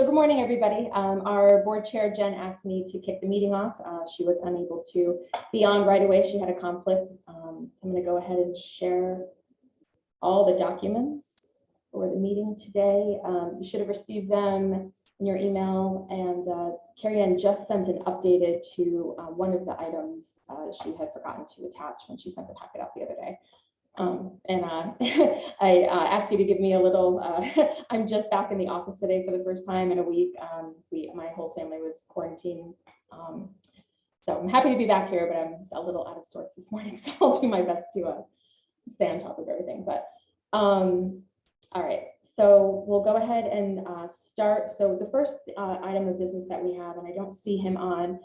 So good morning, everybody. Our board chair, Jen, asked me to kick the meeting off. She was unable to be on right away. She had a conflict. I'm going to go ahead and share all the documents for the meeting today. You should have received them in your email, and Carrie Ann just sent an updated to one of the items she had forgotten to attach when she sent the packet out the other day. I asked you to give me a little, I'm just back in the office today for the first time in a week. My whole family was quarantined. So I'm happy to be back here, but I'm a little out of sorts this morning. So I'll do my best to stay on top of everything. But all right, so we'll go ahead and start. So the first item of business that we have, and I don't see him on,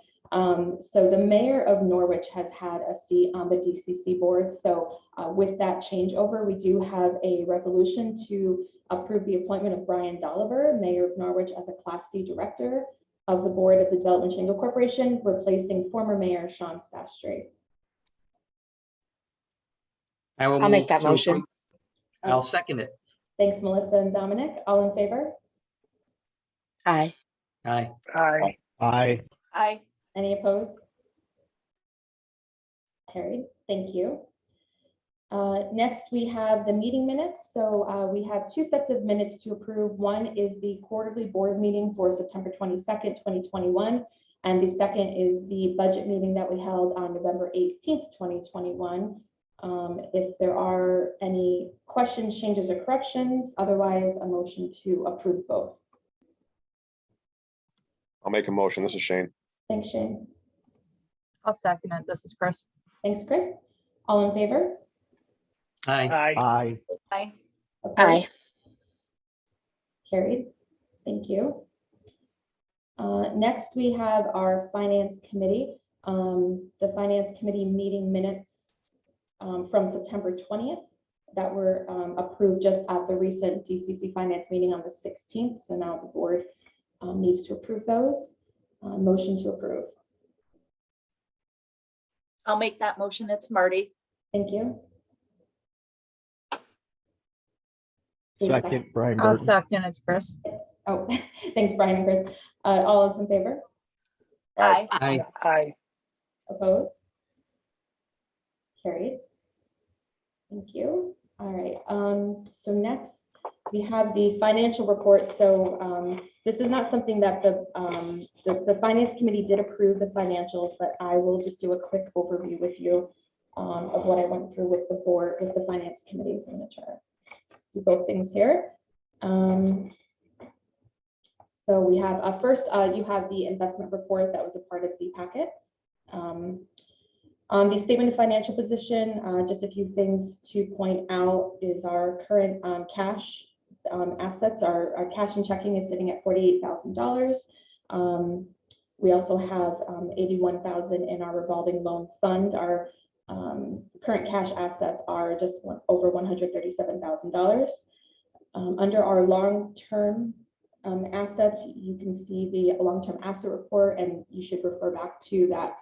so the mayor of Norwich has had a seat on the DCC board. So with that changeover, we do have a resolution to approve the appointment of Brian Dolliver, mayor of Norwich, as a Class C director of the board of the Development Chenango Corporation, replacing former mayor Sean Sastry. I'll make that motion. I'll second it. Thanks, Melissa and Dominic. All in favor? Aye. Aye. Aye. Aye. Aye. Any opposed? Carried. Thank you. Next, we have the meeting minutes. So we have two sets of minutes to approve. One is the quarterly board meeting for September 22nd, 2021. And the second is the budget meeting that we held on November 18th, 2021. If there are any questions, changes, or corrections, otherwise a motion to approve both. I'll make a motion. This is Shane. Thanks, Shane. I'll second it. This is Chris. Thanks, Chris. All in favor? Aye. Aye. Aye. Aye. Opposed? Aye. Carried. Thank you. Next, we have our finance committee. The finance committee meeting minutes from September 20th that were approved just at the recent DCC finance meeting on the 16th. So now the board needs to approve those. Motion to approve. I'll make that motion. It's Marty. Thank you. Second, Brian I'll Burton. second. It's Chris. Oh, thanks, Brian and Chris. All those in favor? Aye. Aye. Aye. Opposed? Carried. Thank you. All right. So next we have the financial report. So this is not something that the finance committee did approve the financials, but I will just do a quick overview with you of what I went through with the board, with the finance committee. So I'm going to try to do both things here. So we have first, you have the investment report that was a part of the packet. On the statement of financial position, just a few things to point out is our current cash assets. Our cash and checking is sitting at $48,000. We also have $81,000 in our revolving loan fund. Our current cash assets are just over $137,000. Under our long-term assets, you can see the long-term asset report, and you should refer back to that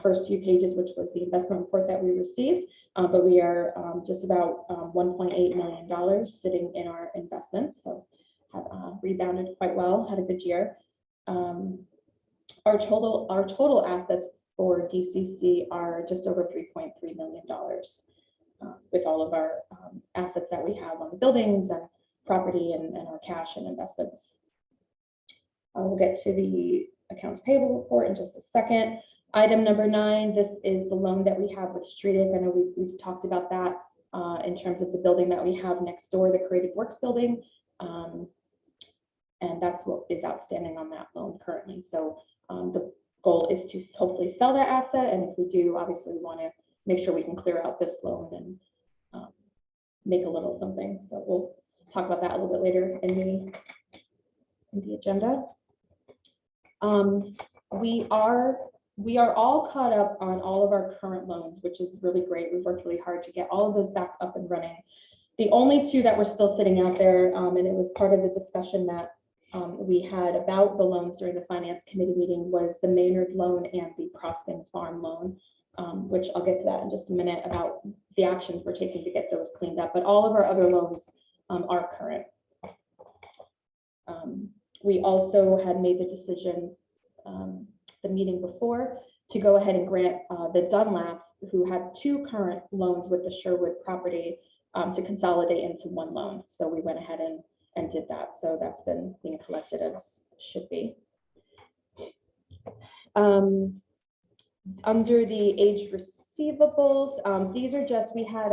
first few pages, which was the investment report that we received. But we are just about $1.8 million sitting in our investments. So have rebounded quite well, had a good year. Our total assets for DCC are just over $3.3 million with all of our assets that we have on the buildings and property and our cash and investments. We'll get to the accounts payable report in just a second. Item number 9, this is the loan that we have with Streetic. I know we've talked about that in terms of the building that we have next door, the Creative Works building. And that's what is outstanding on that loan currently. So the goal is to hopefully sell that asset. And if we do, obviously we want to make sure we can clear out this loan and make a little something. So we'll talk about that a little bit later in the agenda. We are all caught up on all of our current loans, which is really great. We've worked really hard to get all of those back up and running. The only two that were still sitting out there, and it was part of the discussion that we had about the loans during the finance committee meeting, was the Maynard loan and the Proskin Farm loan, which I'll get to that in just a minute about the actions we're taking to get those cleaned up. But all of our other loans are current. We also had made the decision the meeting before to go ahead and grant the Dunlaps, who had 2 current loans with the Sherwood property, to consolidate into 1 loan. So we went ahead and did that. So that's been being collected as it should be. Under the aged receivables, these are just, we had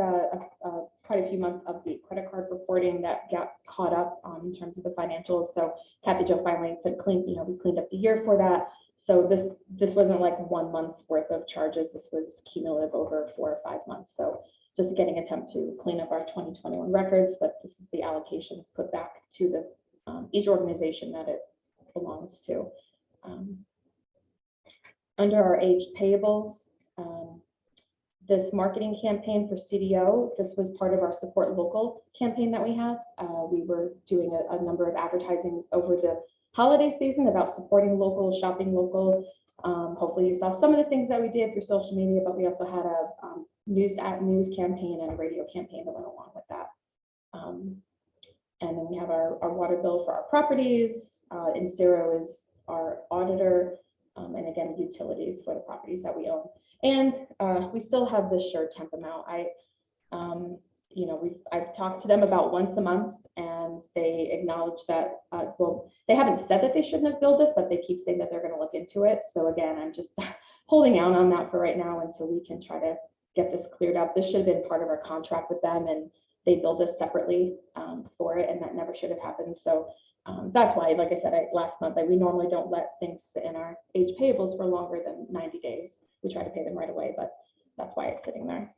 quite a few months of the credit card reporting that got caught up in terms of the financials. So Kathy Jo finally we cleaned up the year for that. So this wasn't like 1 month's worth of charges. This was cumulative over 4 or 5 months. So just getting an attempt to clean up our 2021 records, but this is the allocations put back to the each organization that it belongs to. Under our aged payables, this marketing campaign for CDO, this was part of our Support Local campaign that we had. We were doing a number of advertisings over the holiday season about supporting local, shopping local. Hopefully you saw some of the things that we did through social media, but we also had a news campaign and a radio campaign that went along with that. And then we have our water bill for our properties. Insero is our auditor. And again, utilities for the properties that we own. And we still have the sure temp amount. I've talked to them about once a month, and they acknowledge that, well, they haven't said that they shouldn't have billed us, but they keep saying that they're going to look into it. So again, I'm just holding out on that for right now until we can try to get this cleared up. This should have been part of our contract with them, and they billed us separately for it, and that never should have happened. So that's why, like I said, last month, we normally don't let things sit in our age payables for longer than 90 days. We try to pay them right away, but that's why it's sitting there.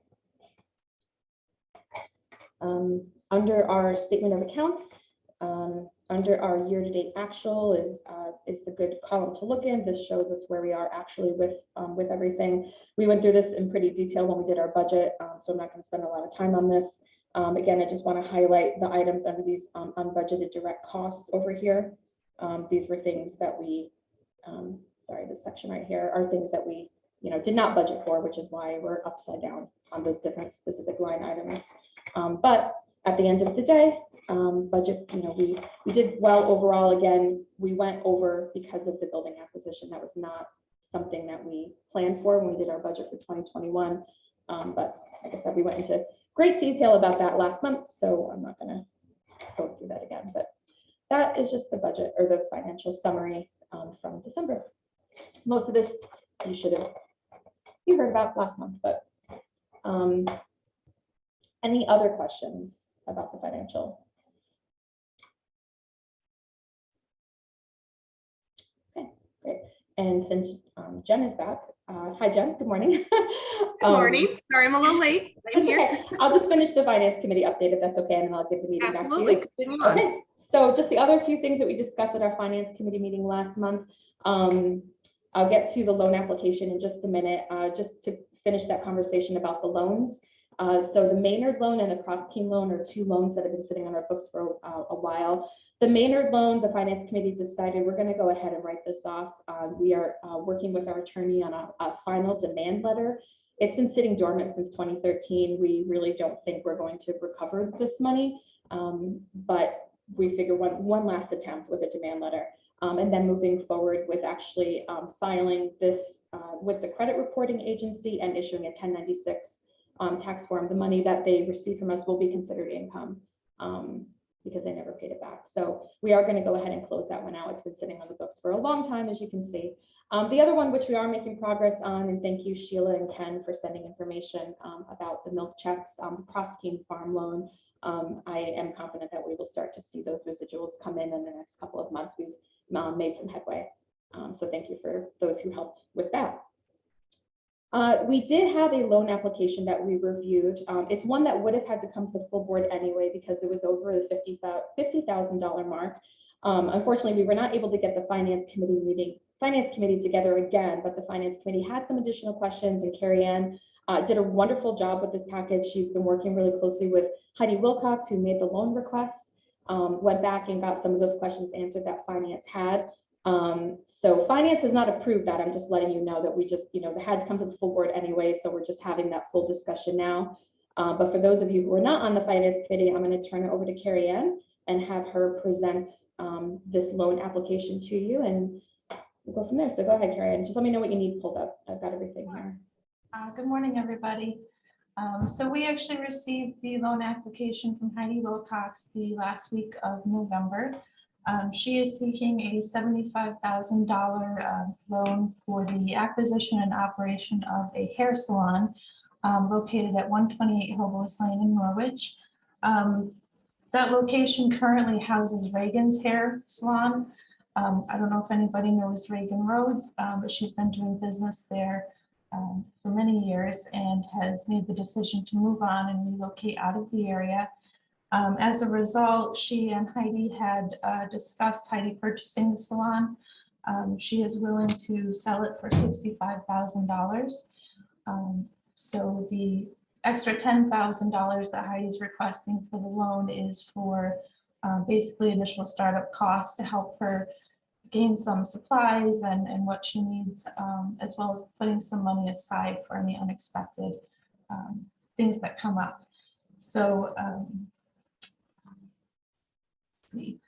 Under our statement of accounts, under our year-to-date actual is the good column to look in. This shows us where we are actually with everything. We went through this in pretty detail when we did our budget, so I'm not going to spend a lot of time on this. Again, I just want to highlight the items under these unbudgeted direct costs over here. These were things that we, sorry, this section right here are things that we, did not budget for, which is why we're upside down on those different specific line items. But at the end of the day, budget, we did well overall. Again, we went over because of the building acquisition. That was not something that we planned for when we did our budget for 2021. But like I said, we went into great detail about that last month, so I'm not going to go through that again. But that is just the budget or the financial summary from December. Most of this you heard about last month, but any other questions about the financial? Okay, great. And since Jen is back, hi Jen, good morning. Good morning. Sorry, I'm a little late. I'm It's here. okay. I'll just finish the finance committee update if that's okay, and then I'll give the meeting Absolutely. back to you. Continue on. Okay, so just the other few things that we discussed at our finance committee meeting last month. I'll get to the loan application in just a minute, just to finish that conversation about the loans. So the Maynard loan and the Cross Keene loan are 2 loans that have been sitting on our books for a while. The Maynard loan, the finance committee decided we're going to go ahead and write this off. We are working with our attorney on a final demand letter. It's been sitting dormant since 2013. We really don't think we're going to recover this money, but we figure one last attempt with a demand letter. And then moving forward with actually filing this with the credit reporting agency and issuing a 1096 tax form. The money that they receive from us will be considered income because they never paid it back. So we are going to go ahead and close that one out. It's been sitting on the books for a long time, as you can see. The other one, which we are making progress on, and thank you, Sheila and Ken, for sending information about the milk checks, the Cross Keene farm loan. I am confident that we will start to see those residuals come in the next couple of months. We've made some headway. So thank you for those who helped with that. We did have a loan application that we reviewed. It's one that would have had to come to the full board anyway because it was over the $50,000 mark. Unfortunately, we were not able to get the finance committee together again, but the finance committee had some additional questions, and Carrie Ann did a wonderful job with this package. She's been working really closely with Heidi Wilcox, who made the loan request. Went back and got some of those questions answered that finance had. So finance has not approved that. I'm just letting you know that we just, they had to come to the full board anyway. So we're just having that full discussion now. But for those of you who are not on the finance committee, I'm going to turn it over to Carrie Ann and have her present this loan application to you, and we'll go from there. So go ahead, Carrie, and just let me know what you need pulled up. I've got everything here. Good morning, everybody. So we actually received the loan application from Heidi Wilcox the last week of November. She is seeking a $75,000 loan for the acquisition and operation of a hair salon located at 128 Hoboes Lane in Norwich. That location currently houses Reagan's Hair Salon. I don't know if anybody knows Reagan Rhodes, but she's been doing business there for many years and has made the decision to move on and relocate out of the area. As a result, she and Heidi had discussed Heidi purchasing the salon. She is willing to sell it for $65,000. So the extra $10,000 that Heidi's requesting for the loan is for basically initial startup costs to help her gain some supplies and what she needs, as well as putting some money aside for any unexpected things that come up. So let's see.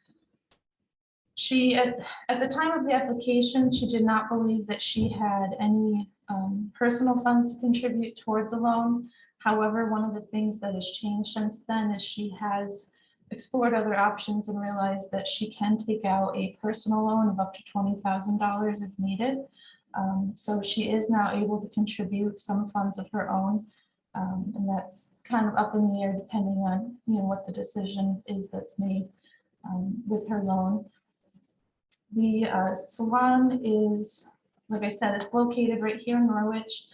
She, at the time of the application, she did not believe that she had any personal funds to contribute toward the loan. However, one of the things that has changed since then is she has explored other options and realized that she can take out a personal loan of up to $20,000 if needed. So she is now able to contribute some funds of her own. And that's kind of up in the air depending on what the decision is that's made with her loan. The salon is, like I said, it's located right here in Norwich.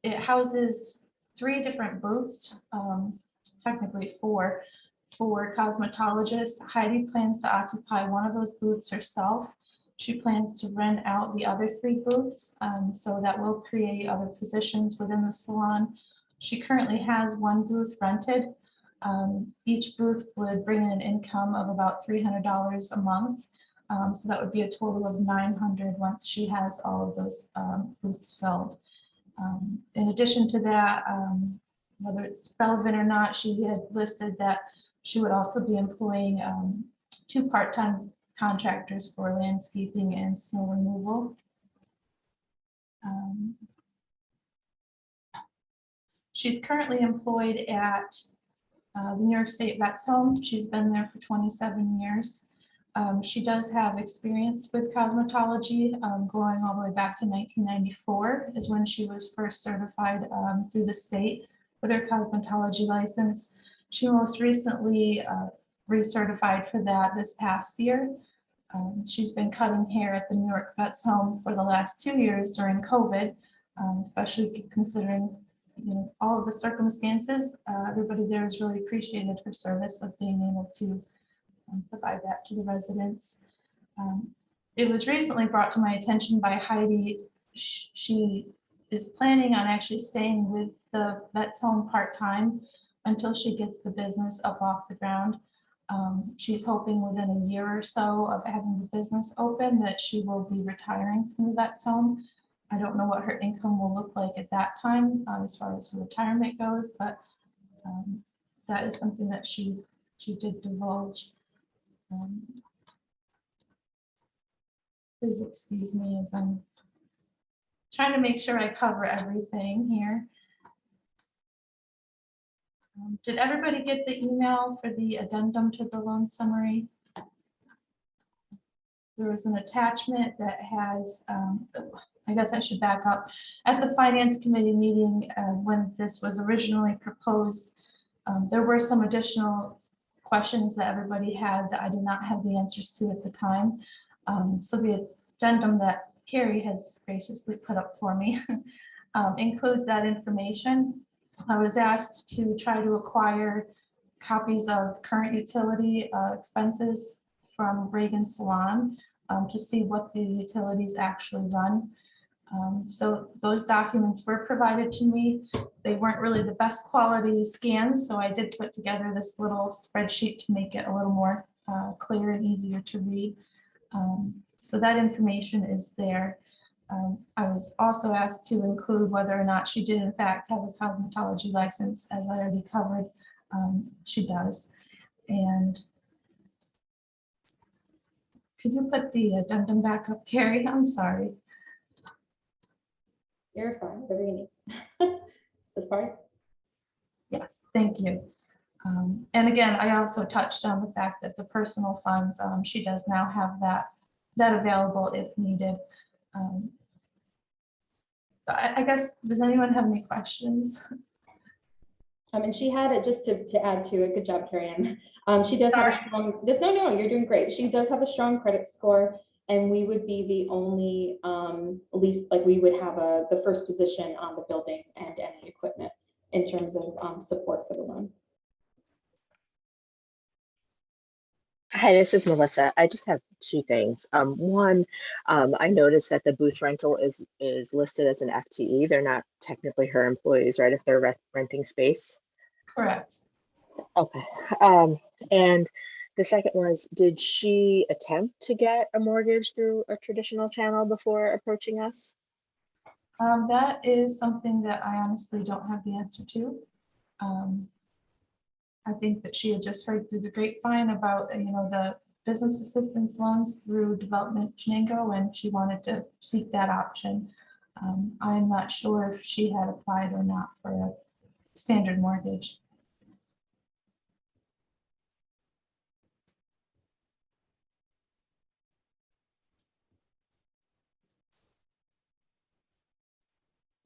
It houses 3 different booths, technically 4, for cosmetologists. Heidi plans to occupy one of those booths herself. She plans to rent out the other 3 booths, so that will create other positions within the salon. She currently has 1 booth rented. Each booth would bring in an income of about $300 a month. So that would be a total of $900 once she has all of those booths filled. In addition to that, whether it's relevant or not, she had listed that she would also be employing 2 part-time contractors for landscaping and snow removal. She's currently employed at the New York State Vets Home. She's been there for 27 years. She does have experience with cosmetology, going all the way back to 1994 is when she was first certified through the state with her cosmetology license. She most recently recertified for that this past year. She's been cutting hair at the New York Vets Home for the last 2 years during COVID, especially considering all of the circumstances. Everybody there has really appreciated her service of being able to provide that to the residents. It was recently brought to my attention by Heidi. She is planning on actually staying with the Vets Home part-time until she gets the business up off the ground. She's hoping within a year or so of having the business open that she will be retiring from the Vets Home. I don't know what her income will look like at that time as far as her retirement goes, but that is something that she did divulge. Please excuse me as I'm trying to make sure I cover everything here. Did everybody get the email for the addendum to the loan summary? There was an attachment that has, I guess I should back up. At the Finance Committee meeting, when this was originally proposed, there were some additional questions that everybody had that I did not have the answers to at the time. So the addendum that Carrie has graciously put up for me includes that information. I was asked to try to acquire copies of current utility expenses from Reagan Salon to see what the utilities actually run. So those documents were provided to me. They weren't really the best quality scans, so I did put together this little spreadsheet to make it a little more clear and easier to read. So that information is there. I was also asked to include whether or not she did in fact have a cosmetology license. As I already covered, she does. And Could you put the addendum back up, Carrie? I'm sorry. You're fine, whatever you need. This part? Yes, thank you. And again, I also touched on the fact that the personal funds, she does now have that available if needed. So I guess, does anyone have any questions? And she had it, just to add to it, good job, Carrie Ann. She does have a Sorry. strong, no, you're doing great. She does have a strong credit score, and we would be the only lease, like we would have the first position on the building and any equipment in terms of support for the loan. Hi, this is Melissa. I just have two things. One, I noticed that the booth rental is listed as an FTE. They're not technically her employees, right? If they're renting space. Correct. Okay. And the second was, did she attempt to get a mortgage through a traditional channel before approaching us? That is something that I honestly don't have the answer to. I think that she had just heard through the grapevine about, the business assistance loans through Development Chenango, and she wanted to seek that option. I'm not sure if she had applied or not for a standard mortgage.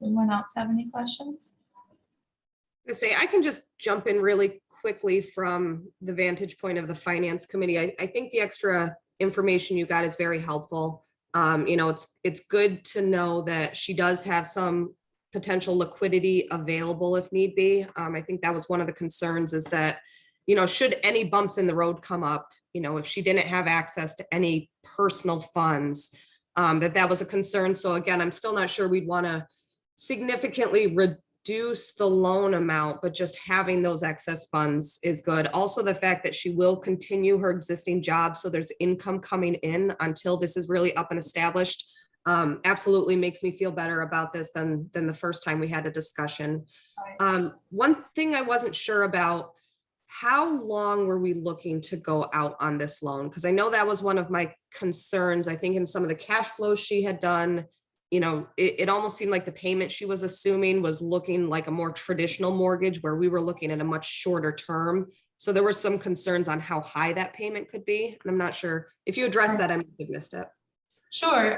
Anyone else have any questions? I can just jump in really quickly from the vantage point of the finance committee. I think the extra information you got is very helpful. It's good to know that she does have some potential liquidity available if need be. I think that was one of the concerns, is that, should any bumps in the road come up, if she didn't have access to any personal funds, that was a concern. So again, I'm still not sure we'd want to significantly reduce the loan amount, but just having those excess funds is good. Also, the fact that she will continue her existing job, so there's income coming in until this is really up and established, absolutely makes me feel better about this than the first time we had a discussion. One thing I wasn't sure about, how long were we looking to go out on this loan? Because I know that was one of my concerns. I think in some of the cash flows she had done, it almost seemed like the payment she was assuming was looking like a more traditional mortgage, where we were looking at a much shorter term. So there were some concerns on how high that payment could be. And I'm not sure if you addressed that, I might have missed it. Sure.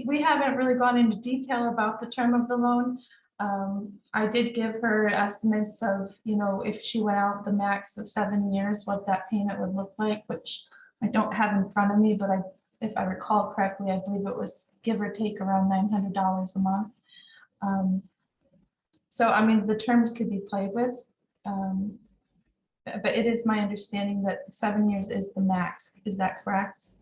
We haven't really gone into detail about the term of the loan. I did give her estimates of, if she went out the max of 7 years, what that payment would look like, which I don't have in front of me, but if I recall correctly, I believe it was give or take around $900 a month. So, the terms could be played with. But it is my understanding that 7 years is the max. Is that correct?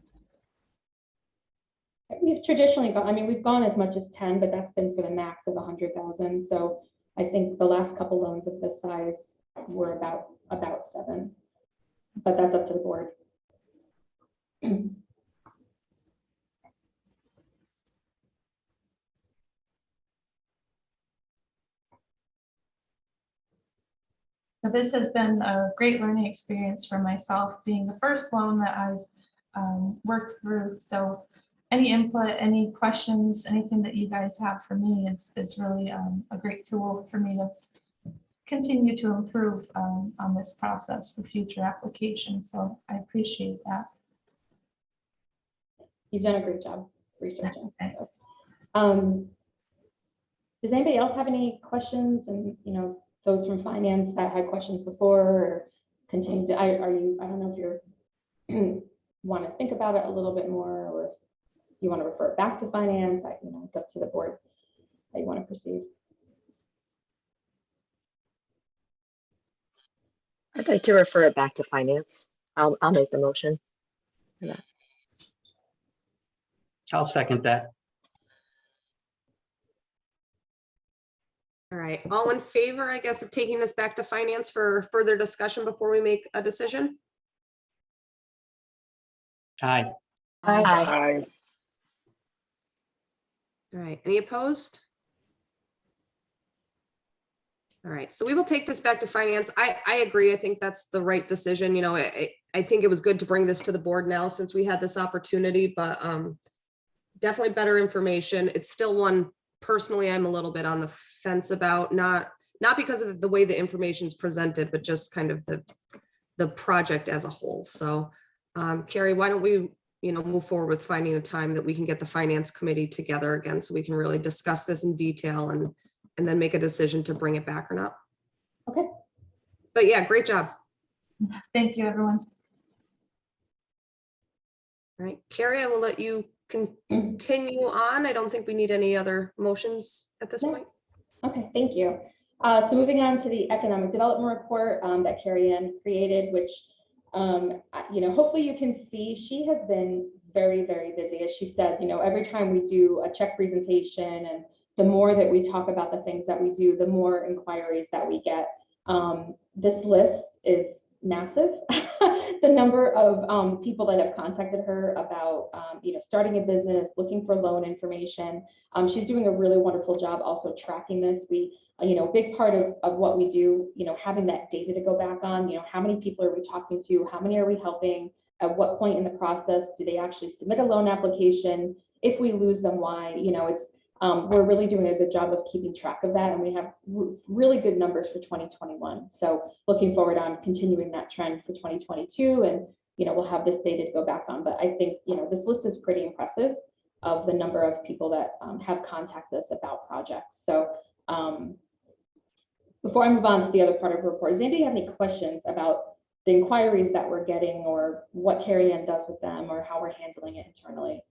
We've traditionally gone, we've gone as much as 10, but that's been for the max of 100,000. So I think the last couple loans of this size were about 7, but that's up to the board. Now, this has been a great learning experience for myself, being the first loan that I've worked through. So any input, any questions, anything that you guys have for me is really a great tool for me to continue to improve on this process for future applications. So I appreciate that. You've done a great job researching. Thanks. Does anybody else have any questions? And those from finance that had questions before, or continue to, I don't know if you're want to think about it a little bit more, or if you want to refer it back to finance. It's up to the board how you want to proceed. I'd like to refer it back to finance. I'll make the motion for that. I'll second that. All right, all in favor, I guess, of taking this back to finance for further discussion before we make a decision? Aye. Aye. All right, any opposed? All right, so we will take this back to finance. I agree. I think that's the right decision. You know, I think it was good to bring this to the board now since we had this opportunity, but definitely better information. It's still one personally I'm a little bit on the fence about, not because of the way the information is presented, but just kind of the project as a whole. So Carrie, why don't we, move forward with finding a time that we can get the finance committee together again so we can really discuss this in detail and then make a decision to bring it back or not. Okay. But yeah, great job. Thank you, everyone. All right, Carrie, I will let you continue on. I don't think we need any other motions at this No. point. Okay, thank you. So moving on to the economic development report that Carrie Ann created, which, hopefully you can see she has been very, very busy. As she said, every time we do a check presentation and the more that we talk about the things that we do, the more inquiries that we get. This list is massive. The number of people that have contacted her about, starting a business, looking for loan information. She's doing a really wonderful job also tracking this. We, big part of what we do, having that data to go back on, how many people are we talking to? How many are we helping? At what point in the process do they actually submit a loan application? If we lose them, why? We're really doing a good job of keeping track of that, and we have really good numbers for 2021. So looking forward on continuing that trend for 2022, and we'll have this data to go back on. But I think this list is pretty impressive of the number of people that have contacted us about projects. So before I move on to the other part of the report, does anybody have any questions about the inquiries that we're getting, or what Carrie Ann does with them, or how we're handling it internally?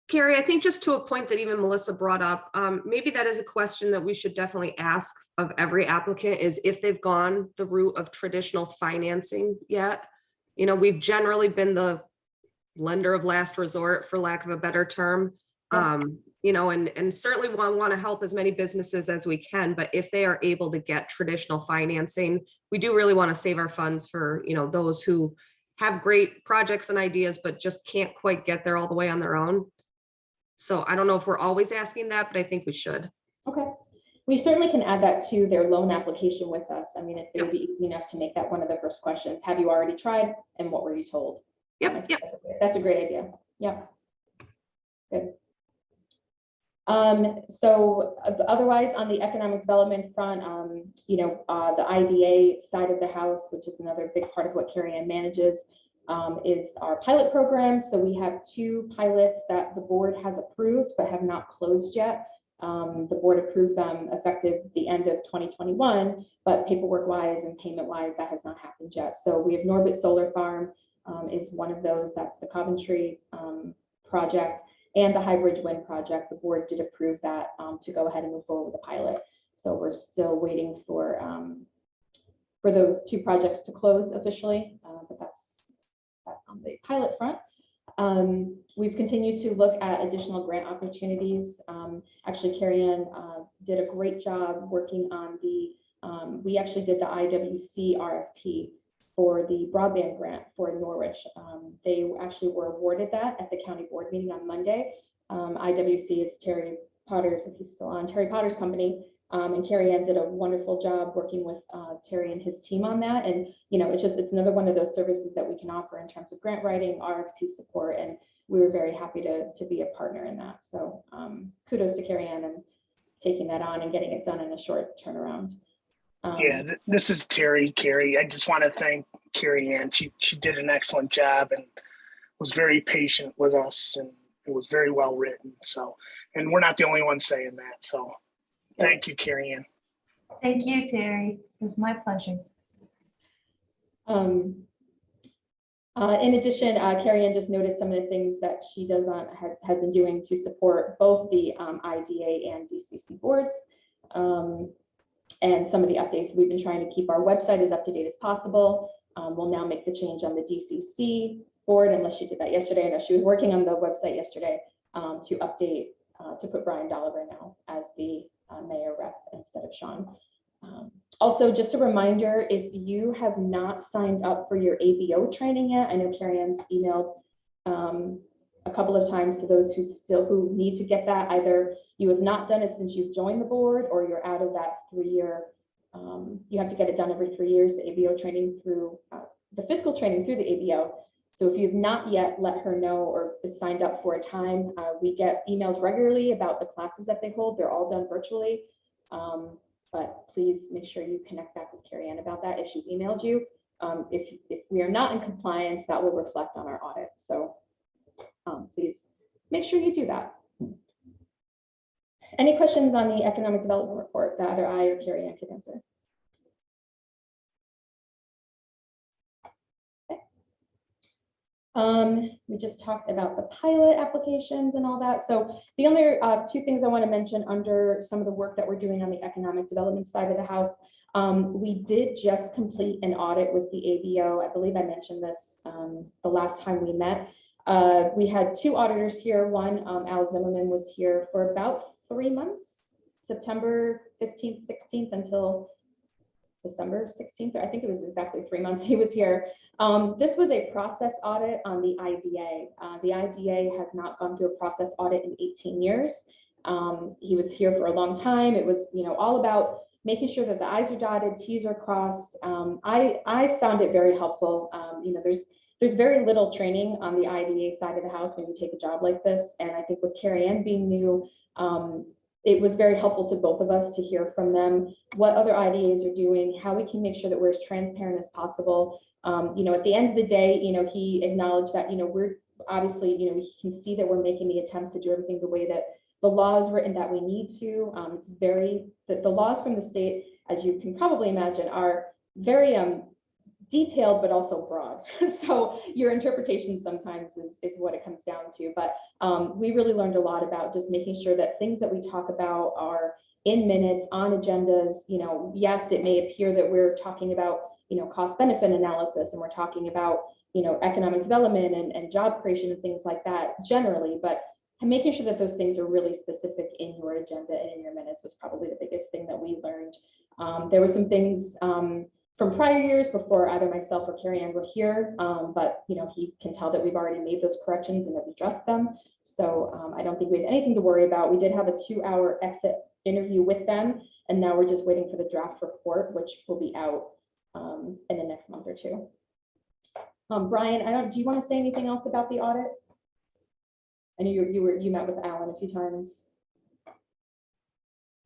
Carrie, I think just to a point that even Melissa brought up, maybe that is a question that we should definitely ask of every applicant, is if they've gone the route of traditional financing yet. We've generally been the lender of last resort, for lack of a better term. And certainly want to help as many businesses as we can, but if they are able to get traditional financing, we do really want to save our funds for, those who have great projects and ideas, but just can't quite get there all the way on their own. So I don't know if we're always asking that, but I think we should. Okay. We certainly can add that to their loan application with us. I mean, it would be easy enough to make that one of the first questions. Have you already tried, and what were you told? Yep. That's a great idea. Yep. Good. So otherwise on the economic development front, the IDA side of the house, which is another big part of what Carrie Ann manages, is our pilot program. So we have 2 pilots that the board has approved but have not closed yet. The board approved them effective the end of 2021, but paperwork wise and payment wise, that has not happened yet. So we have Norbit Solar Farm is one of those. That's the Coventry project, and the High Bridge Wind project. The board did approve that to go ahead and move forward with the pilot. So we're still waiting for those 2 projects to close officially, but that's on the pilot front. We've continued to look at additional grant opportunities. Actually, Carrie Ann did a great job working on we actually did the IWC RFP for the broadband grant for Norwich. They actually were awarded that at the county board meeting on Monday. IWC is Terry Potter's, if he's still on, Terry Potter's company. And Carrie Ann did a wonderful job working with Terry and his team on that. And, it's another one of those services that we can offer in terms of grant writing, RFP support. And we were very happy to be a partner in that. So kudos to Carrie Ann and taking that on and getting it done in a short turnaround. This is Terry. Carrie, I just want to thank Carrie Ann. She did an excellent job and was very patient with us, and it was very well written. So, and we're not the only ones saying that. So thank you, Carrie Ann. Thank you, Terry. It was my pleasure. In addition, Carrie Ann just noted some of the things that she has been doing to support both the IDA and DCC boards. And some of the updates we've been trying to keep our website as up to date as possible. We'll now make the change on the DCC board, unless she did that yesterday. I know she was working on the website yesterday to update, to put Brian Dolliver now as the mayor rep instead of Sean. Also, just a reminder, if you have not signed up for your ABO training yet, I know Carrie Ann's emailed a couple of times to those who need to get that. Either you have not done it since you've joined the board, or you're out of that 3-year. You have to get it done every 3 years, the ABO training through the physical training through the ABO. So if you've not yet let her know or signed up for a time, we get emails regularly about the classes that they hold. They're all done virtually. But please make sure you connect back with Carrie Ann about that if she's emailed you. If we are not in compliance, that will reflect on our audit. So please make sure you do that. Any questions on the economic development report that either I or Carrie Ann could answer? We just talked about the pilot applications and all that. So the only 2 things I want to mention under some of the work that we're doing on the economic development side of the house. We did just complete an audit with the ABO. I believe I mentioned this the last time we met. We had 2 auditors here. One, Al Zimmerman, was here for about 3 months, September 15th, 16th until December 16th. I think it was exactly 3 months he was here. This was a process audit on the IDA. The IDA has not gone through a process audit in 18 years. He was here for a long time. It was, all about making sure that the I's are dotted, T's are crossed. I found it very helpful. There's very little training on the IDA side of the house when you take a job like this. And I think with Carrie Ann being new, it was very helpful to both of us to hear from them what other IDAs are doing, how we can make sure that we're as transparent as possible. At the end of the day, he acknowledged that, we're obviously, we can see that we're making the attempts to do everything the way that the law is written that we need to. It's the laws from the state, as you can probably imagine, are very detailed, but also broad. So your interpretation sometimes is what it comes down to. But we really learned a lot about just making sure that things that we talk about are in minutes, on agendas. Yes, it may appear that we're talking about, cost benefit analysis, and we're talking about, economic development and job creation and things like that generally, but making sure that those things are really specific in your agenda and in your minutes was probably the biggest thing that we learned. There were some things from prior years before either myself or Carrie Ann were here, but he can tell that we've already made those corrections and have addressed them. So I don't think we have anything to worry about. We did have a 2-hour exit interview with them, and now we're just waiting for the draft report, which will be out in the next month or 2. Brian, do you want to say anything else about the audit? I know you met with Alan a few times.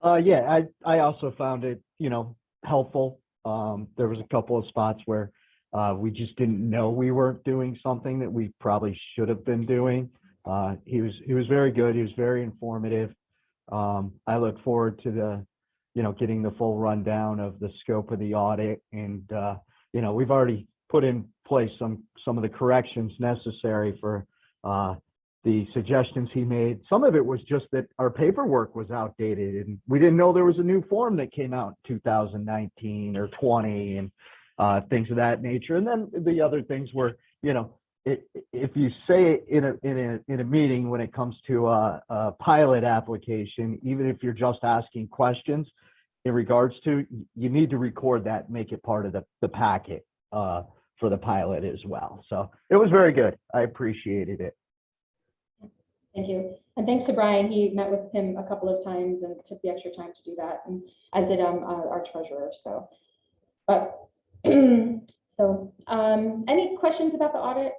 Yeah, I also found it, helpful. There was a couple of spots where we just didn't know we weren't doing something that we probably should have been doing. He was very good. He was very informative. I look forward to getting the full rundown of the scope of the audit, and we've already put in place some of the corrections necessary for the suggestions he made. Some of it was just that our paperwork was outdated, and we didn't know there was a new form that came out in 2019 or 20 and things of that nature. And then the other things were, if you say in a meeting when it comes to a pilot application, even if you're just asking questions in regards to, you need to record that and make it part of the packet for the pilot as well. So it was very good. I appreciated it. Thank you. And thanks to Brian. He met with him a couple of times and took the extra time to do that, and as did our treasurer. So, but any questions about the audit?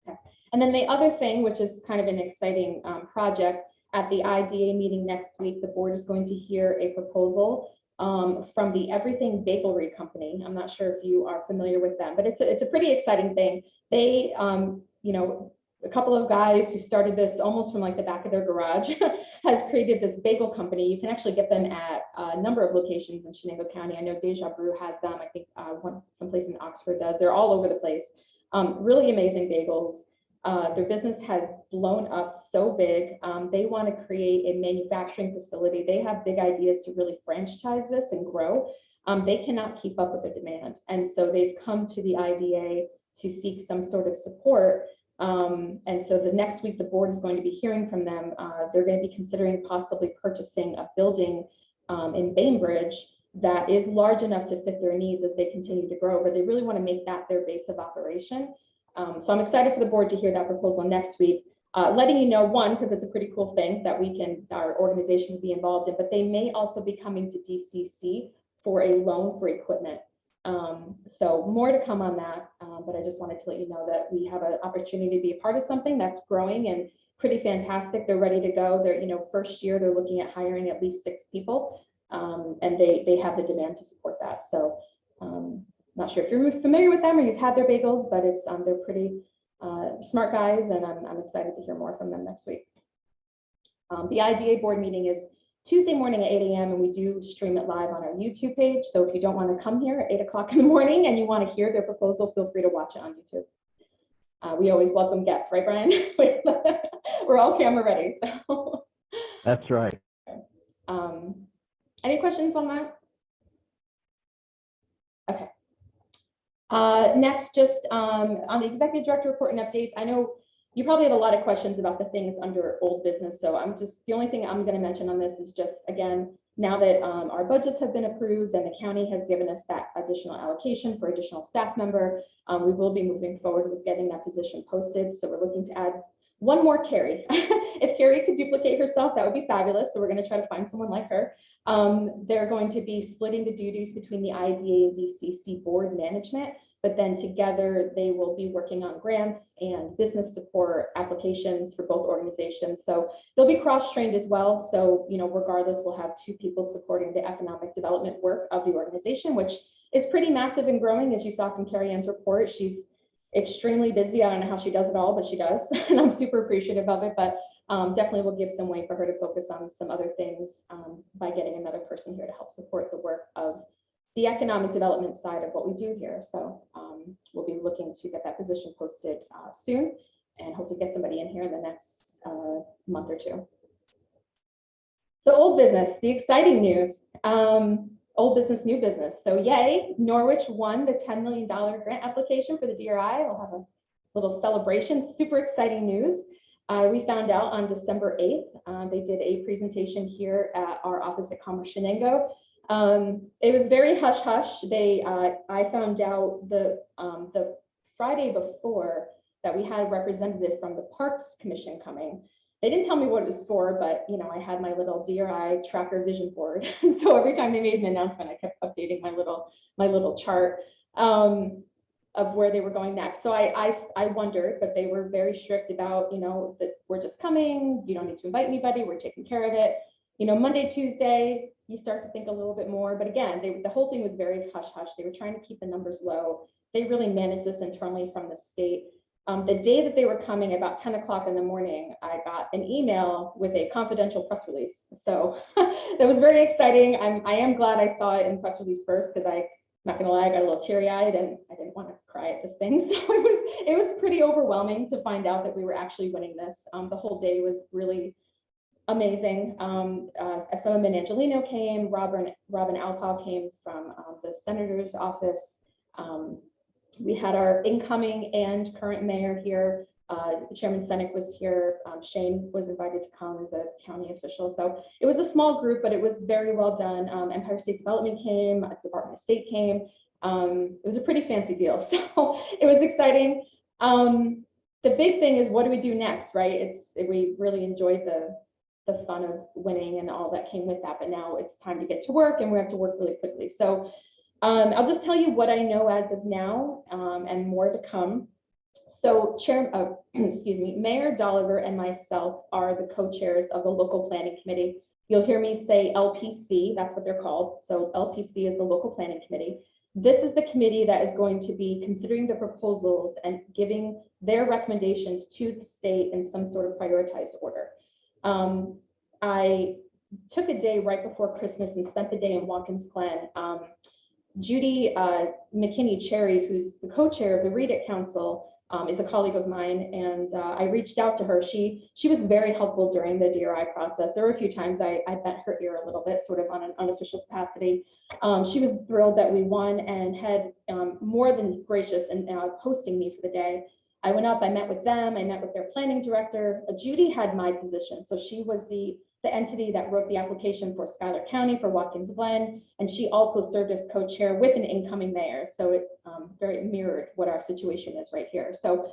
Okay. And then the other thing, which is kind of an exciting project, at the IDA meeting next week, the board is going to hear a proposal from the Everything Bakery Company. I'm not sure if you are familiar with them, but it's a pretty exciting thing. They a couple of guys who started this almost from like the back of their garage has created this bagel company. You can actually get them at a number of locations in Chenango County. I know Deja Brew has them. I think someplace in Oxford does. They're all over the place. Really amazing bagels. Their business has blown up so big. They want to create a manufacturing facility. They have big ideas to really franchise this and grow. They cannot keep up with the demand. And so they've come to the IDA to seek some sort of support. And so the next week, the board is going to be hearing from them. They're going to be considering possibly purchasing a building in Bainbridge that is large enough to fit their needs as they continue to grow, but they really want to make that their base of operation. So I'm excited for the board to hear that proposal next week. Letting you know, one, because it's a pretty cool thing that our organization will be involved in, but they may also be coming to DCC for a loan for equipment. So more to come on that, but I just wanted to let you know that we have an opportunity to be a part of something that's growing and pretty fantastic. They're ready to go. They're, first year they're looking at hiring at least 6 people, and they have the demand to support that. So not sure if you're familiar with them or you've had their bagels, but it's they're pretty smart guys, and I'm excited to hear more from them next week. The IDA board meeting is Tuesday morning at 8 a.m. and we do stream it live on our YouTube page. So if you don't want to come here at 8 o'clock in the morning and you want to hear their proposal, feel free to watch it on YouTube. We always welcome guests, right, Brian? We're all camera ready. So That's right. any questions on that? Okay. Next, just on the executive director report and updates, I know you probably have a lot of questions about the things under old business. So the only thing I'm going to mention on this is just, again, now that our budgets have been approved and the county has given us that additional allocation for additional staff member, we will be moving forward with getting that position posted. So we're looking to add one more Carrie. If Carrie could duplicate herself, that would be fabulous. So we're going to try to find someone like her. They're going to be splitting the duties between the IDA and DCC board management, but then together they will be working on grants and business support applications for both organizations. So they'll be cross-trained as well. So, regardless, we'll have 2 people supporting the economic development work of the organization, which is pretty massive and growing. As you saw from Carrie Ann's report, she's extremely busy. I don't know how she does it all, but she does. And I'm super appreciative of it, but definitely will give some way for her to focus on some other things by getting another person here to help support the work of the economic development side of what we do here. So we'll be looking to get that position posted soon and hopefully get somebody in here in the next month or 2. So old business, the exciting news, old business, new business. So yay, Norwich won the $10 million grant application for the DRI. We'll have a little celebration, super exciting news. We found out on December 8th. They did a presentation here at our office at Commerce Chenango. It was very hush hush. I found out the Friday before that we had a representative from the Parks Commission coming. They didn't tell me what it was for, but I had my little DRI tracker vision board. So every time they made an announcement, I kept updating my little chart of where they were going next. So I wondered, but they were very strict about, that we're just coming, you don't need to invite anybody, we're taking care of it. Monday, Tuesday, you start to think a little bit more, but again, the whole thing was very hush hush. They were trying to keep the numbers low. They really managed this internally from the state. The day that they were coming, about 10 o'clock in the morning, I got an email with a confidential press release. So that was very exciting. I am glad I saw it in press release first, because I'm not gonna lie, I got a little teary-eyed and I didn't want to cry at this thing. So it was pretty overwhelming to find out that we were actually winning this. The whole day was really amazing. Assemblyman Angelino came, Robin Alpau came from the senator's office. We had our incoming and current mayor here. Chairman Senek was here. Shane was invited to come as a county official. So it was a small group, but it was very well done. Empire State Development came, Department of State came. It was a pretty fancy deal. So it was exciting. The big thing is, what do we do next, right? We really enjoyed the fun of winning and all that came with that, but now it's time to get to work and we have to work really quickly. So I'll just tell you what I know as of now, and more to come. So Mayor Dolliver and myself are the co-chairs of the local planning committee. You'll hear me say LPC, that's what they're called. So LPC is the local planning committee. This is the committee that is going to be considering the proposals and giving their recommendations to the state in some sort of prioritized order. I took a day right before Christmas and spent the day in Watkins Glen. Judy McKinney-Cherry, who's the co-chair of the Read It Council, is a colleague of mine, and I reached out to her. She was very helpful during the DRI process. There were a few times I bent her ear a little bit, sort of on an unofficial capacity. She was thrilled that we won and had more than gracious in hosting me for the day. I went up, I met with them, I met with their planning director. Judy had my position, so she was the the entity that wrote the application for Schuyler County for Watkins Glen, and she also served as co-chair with an incoming mayor. So it very mirrored what our situation is right here. So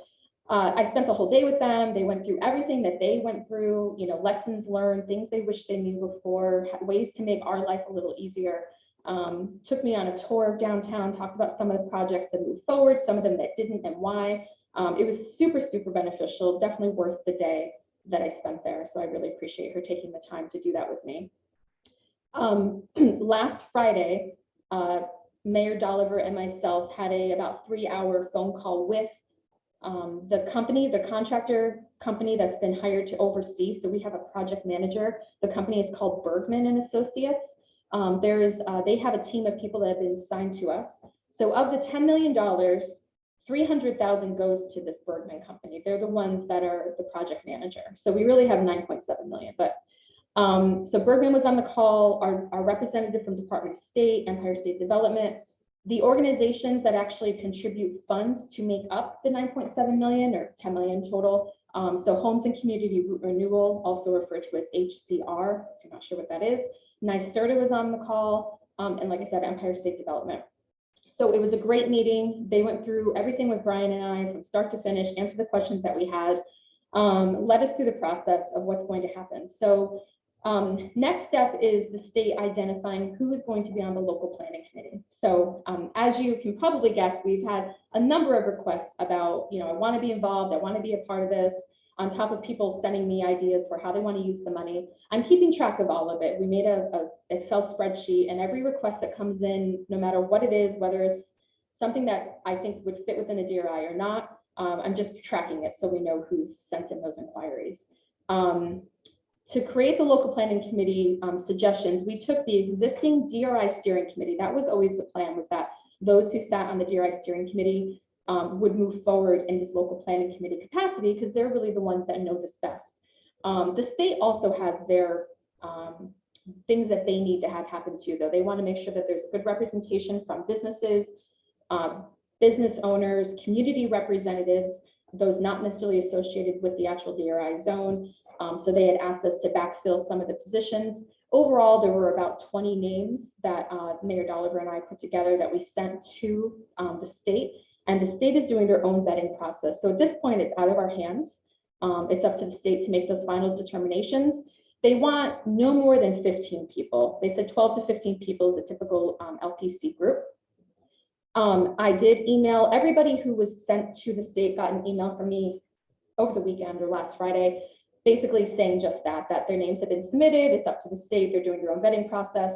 I spent the whole day with them. They went through everything that they went through, you know, lessons learned, things they wish they knew before, ways to make our life a little easier. Took me on a tour of downtown, talked about some of the projects that moved forward, some of them that didn't, and why. It was super, super beneficial, definitely worth the day that I spent there. So I really appreciate her taking the time to do that with me. Last Friday, Mayor Dolliver and myself had about 3-hour phone call with the company, the contractor company that's been hired to oversee. So we have a project manager. The company is called Bergman and Associates. They have a team of people that have been assigned to us. So of the $10 million, 300,000 goes to this Bergman company. They're the ones that are the project manager. So we really have 9.7 million. But so Bergman was on the call, our representative from Department of State, Empire State Development, the organizations that actually contribute funds to make up the 9.7 million or 10 million total. So Homes and Community Renewal, also referred to as HCR, if you're not sure what that is. NYSERDA was on the call, and like I said, Empire State Development. So it was a great meeting. They went through everything with Brian and I from start to finish, answered the questions that we had, led us through the process of what's going to happen. So next step is the state identifying who is going to be on the local planning committee. So as you can probably guess, we've had a number of requests about, you know, I want to be involved, I want to be a part of this, on top of people sending me ideas for how they want to use the money. I'm keeping track of all of it. We made a Excel spreadsheet, and every request that comes in, no matter what it is, whether it's something that I think would fit within a DRI or not, I'm just tracking it so we know who's sent in those inquiries. To create the local planning committee suggestions, we took the existing DRI steering committee. That was always the plan, was that those who sat on the DRI steering committee would move forward in this local planning committee capacity, because they're really the ones that know this best. The state also has their things that they need to have happen too, though. They want to make sure that there's a good representation from businesses, business owners, community representatives, those not necessarily associated with the actual DRI zone. So they had asked us to backfill some of the positions. Overall, there were about 20 names that Mayor Dolliver and I put together that we sent to the state, and the state is doing their own vetting process. So at this point, it's out of our hands. It's up to the state to make those final determinations. They want no more than 15 people. They said 12 to 15 people is a typical LPC group. I did email everybody who was sent to the state, got an email from me over the weekend or last Friday, basically saying just that their names have been submitted. It's up to the state. They're doing their own vetting process.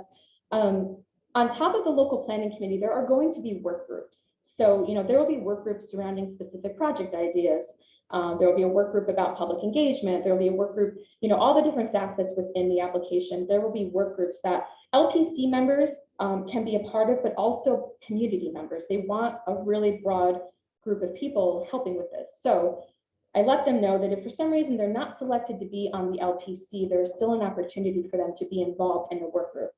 On top of the local planning committee, there are going to be work groups. So, you know, there will be work groups surrounding specific project ideas. There will be a work group about public engagement. There will be a work group, you know, all the different facets within the application. There will be work groups that LPC members can be a part of, but also community members. They want a really broad group of people helping with this. So I let them know that if for some reason they're not selected to be on the LPC, there is still an opportunity for them to be involved in a work group.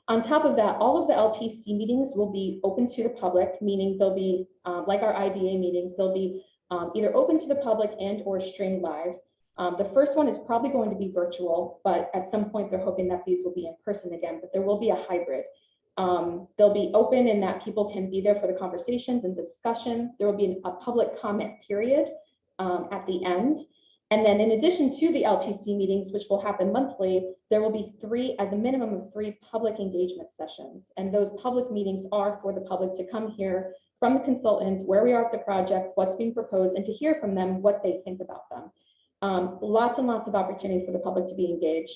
On top of that, all of the LPC meetings will be open to the public, meaning they'll be like our IDA meetings, they'll be either open to the public and or streamed live. The first one is probably going to be virtual, but at some point they're hoping that these will be in person again, but there will be a hybrid. They'll be open in that people can be there for the conversations and discussion. There will be a public comment period at the end. And then in addition to the LPC meetings, which will happen monthly, there will be at the minimum of 3 public engagement sessions. And those public meetings are for the public to come here from the consultants, where we are with the project, what's being proposed, and to hear from them what they think about them. Lots and lots of opportunity for the public to be engaged.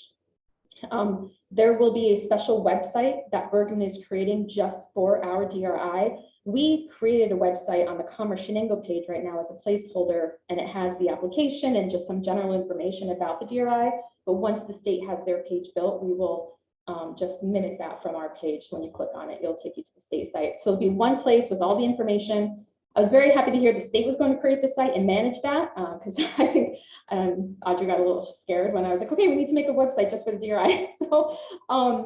There will be a special website that Bergman is creating just for our DRI. We created a website on the Commerce Chenango page right now as a placeholder, and it has the application and just some general information about the DRI. But once the state has their page built, we will just mimic that from our page. So when you click on it, it'll take you to the state site. So it'll be one place with all the information. I was very happy to hear the state was going to create the site and manage that, because I think Audrey got a little scared when I was like, okay, we need to make a website just for the DRI. So,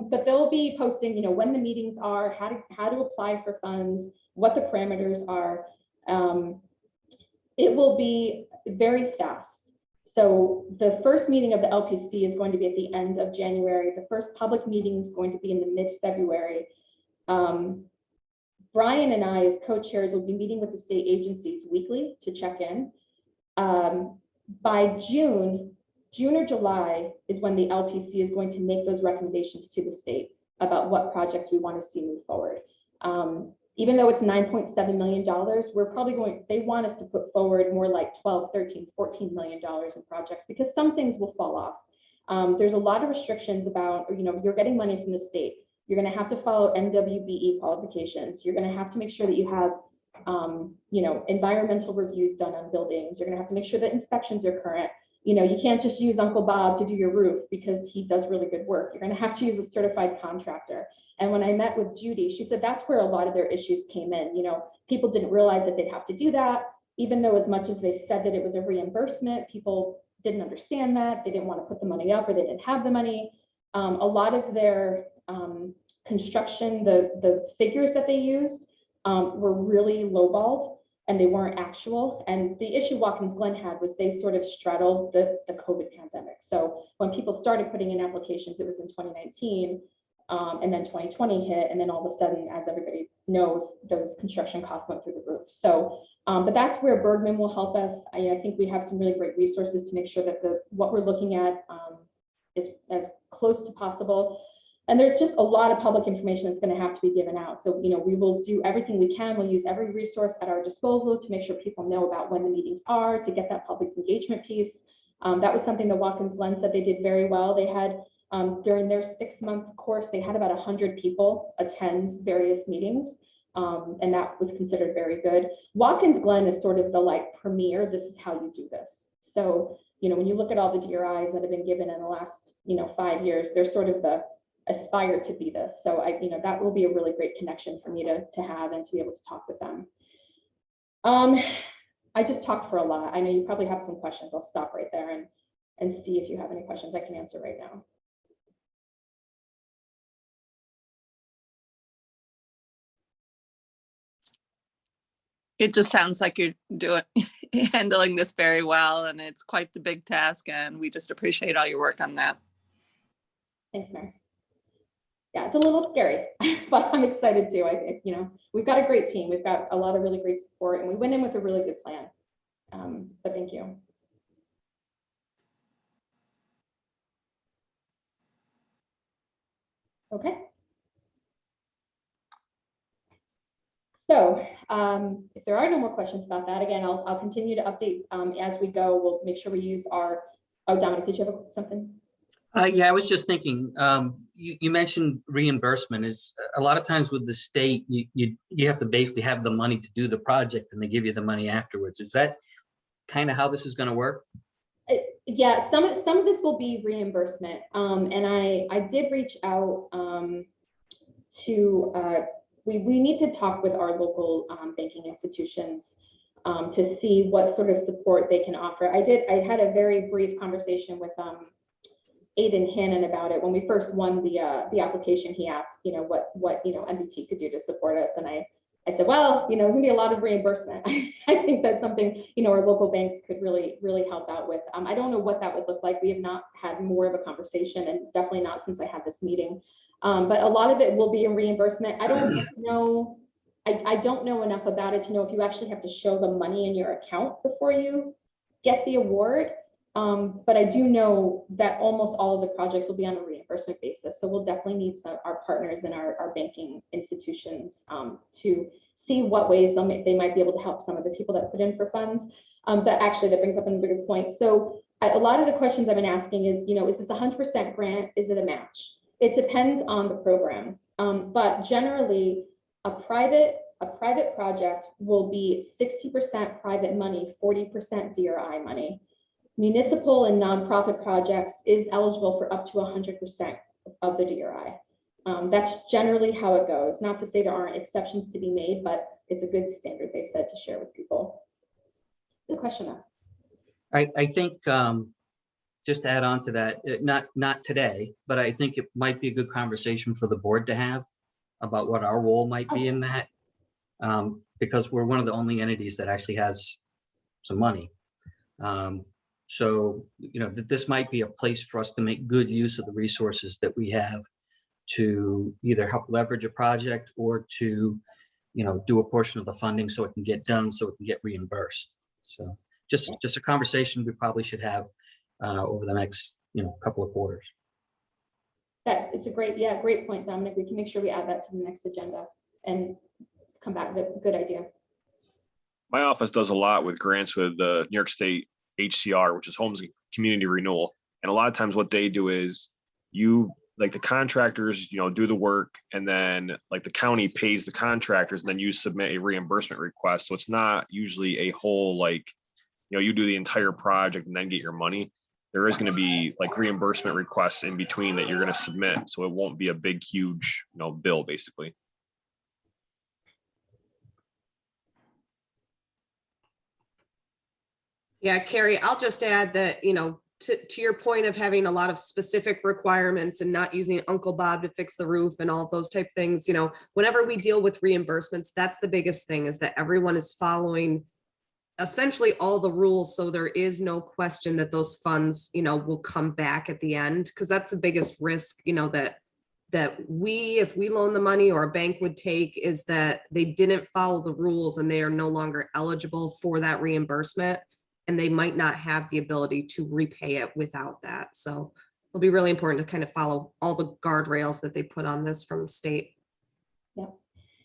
but they'll be posting, you know, when the meetings are, how to apply for funds, what the parameters are. It will be very fast. So the first meeting of the LPC is going to be at the end of January. The first public meeting is going to be in the mid-February. Brian and I, as co-chairs, will be meeting with the state agencies weekly to check in. By June or July is when the LPC is going to make those recommendations to the state about what projects we want to see move forward. Even though it's $9.7 million, they want us to put forward more like 12, 13, $14 million in projects because some things will fall off. There's a lot of restrictions about, you're getting money from the state. You're going to have to follow NWBE qualifications. You're going to have to make sure that you have, environmental reviews done on buildings. You're going to have to make sure that inspections are current. You can't just use Uncle Bob to do your roof because he does really good work. You're going to have to use a certified contractor. And when I met with Judy, she said that's where a lot of their issues came in. People didn't realize that they'd have to do that, even though as much as they said that it was a reimbursement, people didn't understand that. They didn't want to put the money up or they didn't have the money. A lot of their construction, the figures that they used were really lowballed and they weren't actual. And the issue Watkins Glen had was they sort of straddled the COVID pandemic. So when people started putting in applications, it was in 2019 and then 2020 hit. And then all of a sudden, as everybody knows, those construction costs went through the roof. So, but that's where Bergman will help us. I think we have some really great resources to make sure that what we're looking at is as close to possible. And there's just a lot of public information that's going to have to be given out. So, we will do everything we can. We'll use every resource at our disposal to make sure people know about when the meetings are, to get that public engagement piece. That was something that Watkins Glen said they did very well. They had, during their 6-month course, they had about 100 people attend various meetings. And that was considered very good. Watkins Glen is sort of the premier, this is how you do this. So, when you look at all the DRIs that have been given in the last, 5 years, they're sort of the aspire to be this. So that will be a really great connection for me to have and to be able to talk with them. I just talked for a lot. I know you probably have some questions. I'll stop right there and see if you have any questions I can answer right now. It just sounds like you're handling this very well, and it's quite the big task, and we just appreciate all your work on that. Thanks, Mary. Yeah, it's a little scary, but I'm excited too. We've got a great team. We've got a lot of really great support, and we went in with a really good plan. But thank you. Okay. So if there are no more questions about that, again, I'll continue to update as we go. We'll make sure we use our, oh, Dominic, did you have something? Yeah, I was just thinking, you mentioned reimbursement is a lot of times with the state, you have to basically have the money to do the project and they give you the money afterwards. Is that kind of how this is going to work? Yeah, some of this will be reimbursement. And I did reach out to, we need to talk with our local banking institutions to see what sort of support they can offer. I had a very brief conversation with Aiden Hannon about it. When we first won the application, he asked, what MBT could do to support us. And I said, well, there's gonna be a lot of reimbursement. I think that's something, our local banks could really, really help out with. I don't know what that would look like. We have not had more of a conversation, and definitely not since I had this meeting. But a lot of it will be a reimbursement. I don't know. I don't know enough about it to know if you actually have to show the money in your account before you get the award. But I do know that almost all of the projects will be on a reimbursement basis. So we'll definitely need our partners and our banking institutions to see what ways they might be able to help some of the people that put in for funds. But actually that brings up another good point. So a lot of the questions I've been asking is, is this 100% grant? Is it a match? It depends on the program. But generally a private project will be 60% private money, 40% DRI money. Municipal and nonprofit projects is eligible for up to 100% of the DRI. That's generally how it goes. Not to say there aren't exceptions to be made, but it's a good standard they said to share with people. Good question. I think just to add on to that, not today, but I think it might be a good conversation for the board to have about what our role might be in that, because we're one of the only entities that actually has some money. So, that this might be a place for us to make good use of the resources that we have to either help leverage a project or to, do a portion of the funding so it can get done, so it can get reimbursed. So just a conversation we probably should have over the next, couple of quarters. It's a great point, Dominic. We can make sure we add that to the next agenda and come back with a good idea. My office does a lot with grants with the New York State HCR, which is Homes and Community Renewal. And a lot of times what they do is the contractors, do the work, and then like the county pays the contractors, and then you submit a reimbursement request. So it's not usually a whole, you do the entire project and then get your money. There is going to be like reimbursement requests in between that you're going to submit. So it won't be a big, huge, bill basically. Yeah, Carrie, I'll just add that, to your point of having a lot of specific requirements and not using Uncle Bob to fix the roof and all those type things, whenever we deal with reimbursements, that's the biggest thing, is that everyone is following essentially all the rules. So there is no question that those funds, will come back at the end, because that's the biggest risk, that if we loan the money or a bank would take, is that they didn't follow the rules and they are no longer eligible for that reimbursement, and they might not have the ability to repay it without that. So it'll be really important to kind of follow all the guardrails that they put on this from the state.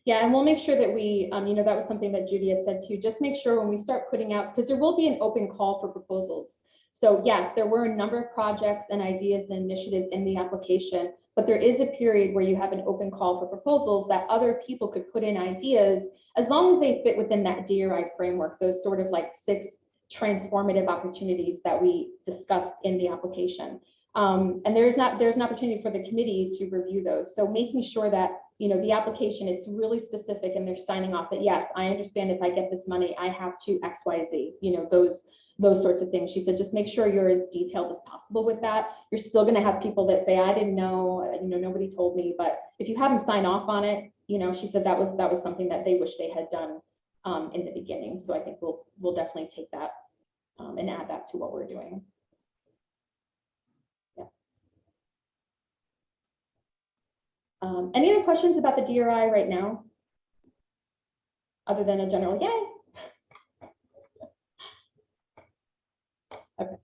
Yeah, and we'll make sure that we, that was something that Judy had said too, just make sure when we start putting out, because there will be an open call for proposals. So yes, there were a number of projects and ideas and initiatives in the application, but there is a period where you have an open call for proposals that other people could put in ideas, as long as they fit within that DRI framework, those sort of like 6 transformative opportunities that we discussed in the application. And there's an opportunity for the committee to review those. So making sure that, the application, it's really specific and they're signing off that, yes, I understand if I get this money, I have to X, Y, Z, those sorts of things. She said, just make sure you're as detailed as possible with that. You're still going to have people that say, I didn't know, nobody told me, but if you haven't signed off on it, she said that was something that they wish they had done in the beginning. So I think we'll definitely take that and add that to what we're doing. Yeah. Any other questions about the DRI right now? Other than a general yay? Okay.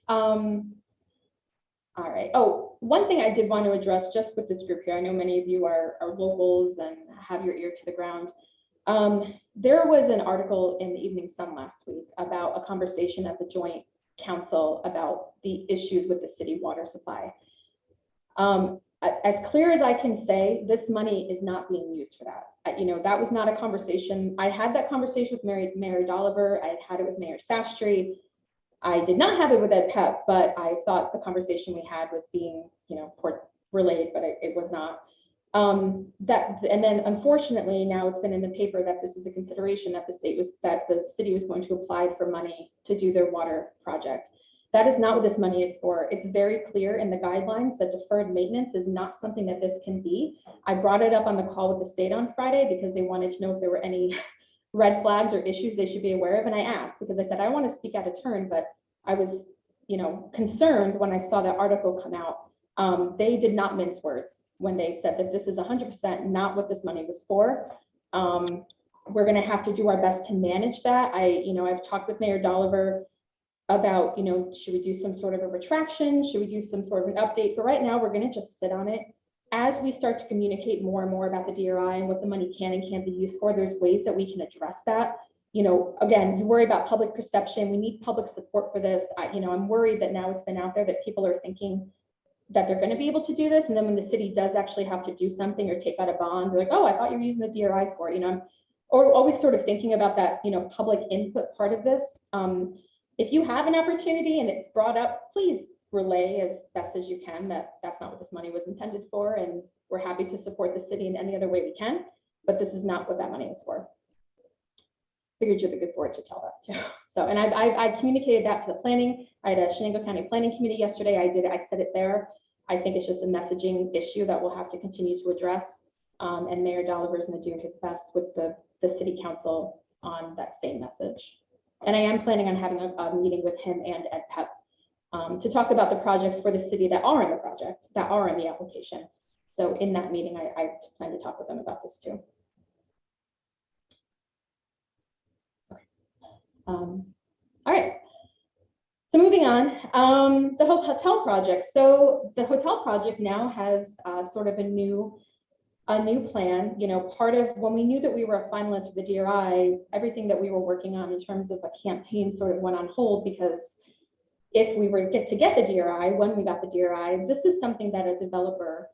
All right. Oh, one thing I did want to address just with this group here, I know many of you are locals and have your ear to the ground. There was an article in the Evening Sun last week about a conversation at the Joint Council about the issues with the city water supply. As clear as I can say, this money is not being used for that. That was not a conversation. I had that conversation with Mayor Dolliver. I had it with Mayor Sastry. I did not have it with Ed Pep, but I thought the conversation we had was being, port relayed, but it was not. And then unfortunately now it's been in the paper that this is a consideration that the city was going to apply for money to do their water project. That is not what this money is for. It's very clear in the guidelines that deferred maintenance is not something that this can be. I brought it up on the call with the state on Friday because they wanted to know if there were any red flags or issues they should be aware of. And I asked, because I said, I want to speak out of turn, but I was, concerned when I saw that article come out. They did not mince words when they said that this is 100% not what this money was for. We're going to have to do our best to manage that. I've talked with Mayor Dolliver about, should we do some sort of a retraction? Should we do some sort of an update? But right now we're going to just sit on it. As we start to communicate more and more about the DRI and what the money can and can't be used for, there's ways that we can address that. Again, you worry about public perception. We need public support for this. I'm worried that now it's been out there that people are thinking that they're going to be able to do this. And then when the city does actually have to do something or take out a bond, they're like, oh, I thought you were using the DRI for it. I'm always sort of thinking about that, public input part of this. If you have an opportunity and it's brought up, please relay as best as you can that that's not what this money was intended for. And we're happy to support the city in any other way we can, but this is not what that money is for. Figured you're the good board to tell that too. So, and I communicated that to the planning. I had a Chenango County Planning Committee yesterday. I said it there. I think it's just a messaging issue that we'll have to continue to address. And Mayor Dolliver is going to do his best with the city council on that same message. And I am planning on having a meeting with him and Ed Pep to talk about the projects for the city that are in the project, that are in the application. So in that meeting, I plan to talk with them about this too. All right. So moving on, the hotel project. So the hotel project now has sort of a new plan. You know, part of when we knew that we were a finalist for the DRI, everything that we were working on in terms of a campaign sort of went on hold, because if we were to get the DRI, when we got the DRI, this is something that a developer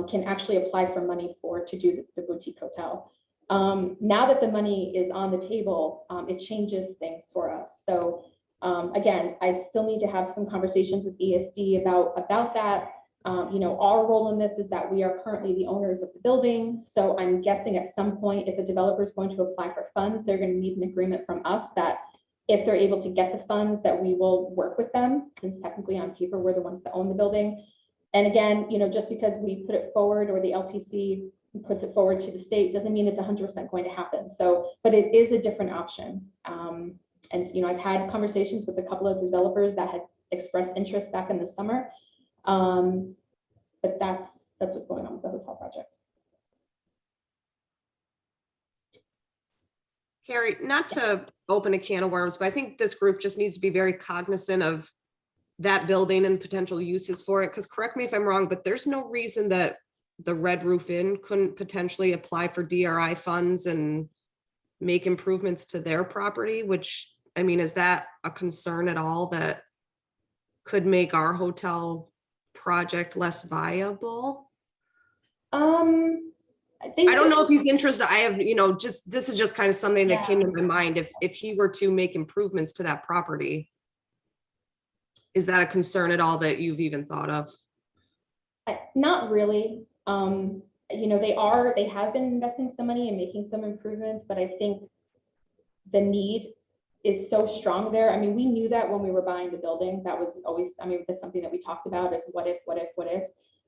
can actually apply for money for to do the boutique hotel. Now that the money is on the table, it changes things for us. So again, I still need to have some conversations with ESD about that. You know, our role in this is that we are currently the owners of the building. So I'm guessing at some point, if a developer is going to apply for funds, they're going to need an agreement from us that if they're able to get the funds, that we will work with them, since technically on paper, we're the ones that own the building. And again, you know, just because we put it forward or the LPC puts it forward to the state doesn't mean it's 100% going to happen. So, but it is a different option. And, you know, I've had conversations with a couple of developers that had expressed interest back in the summer. But that's what's going on with the hotel project. Carrie, not to open a can of worms, but I think this group just needs to be very cognizant of that building and potential uses for it. Because correct me if I'm wrong, but there's no reason that the Red Roof Inn couldn't potentially apply for DRI funds and make improvements to their property, which, I mean, is that a concern at all that could make our hotel project less viable? I don't know if he's interested. I have, you know, just, this is just kind of something that came to my mind. If he were to make improvements to that property, is that a concern at all that you've even thought of? Not really. You know, they have been investing some money and making some improvements, but I think the need is so strong there. I mean, we knew that when we were buying the building. That was always, I mean, that's something that we talked about is what if.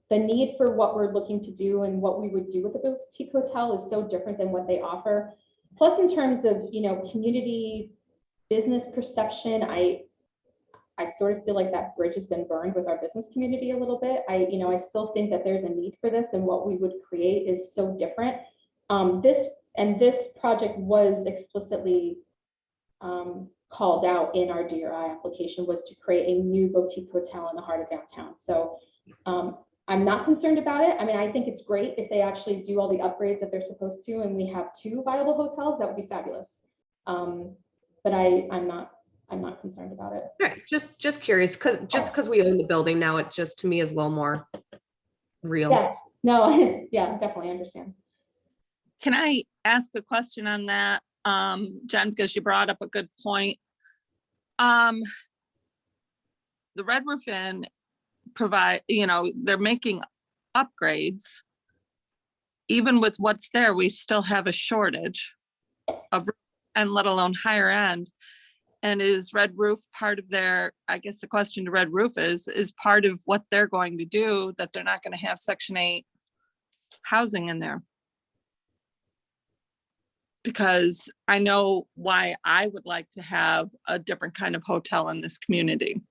The need for what we're looking to do and what we would do with the boutique hotel is so different than what they offer. Plus, in terms of, you know, community business perception, I sort of feel like that bridge has been burned with our business community a little bit. You know, I still think that there's a need for this, and what we would create is so different. This project was explicitly called out in our DRI application, was to create a new boutique hotel in the heart of downtown. So I'm not concerned about it. I mean, I think it's great if they actually do all the upgrades that they're supposed to, and we have 2 viable hotels. That would be fabulous. But I'm not concerned about it. Right. Just curious, because we own the building now, it just to me is a little more real. Yeah, no, yeah, definitely understand. Can I ask a question on that, Jen, because you brought up a good point? The Red Roof Inn provide, you know, they're making upgrades. Even with what's there, we still have a shortage of, and let alone higher end. And is Red Roof part of their, I guess the question to Red Roof is part of what they're going to do, that they're not going to have Section 8 housing in there? Because I know why I would like to have a different kind of hotel in this community.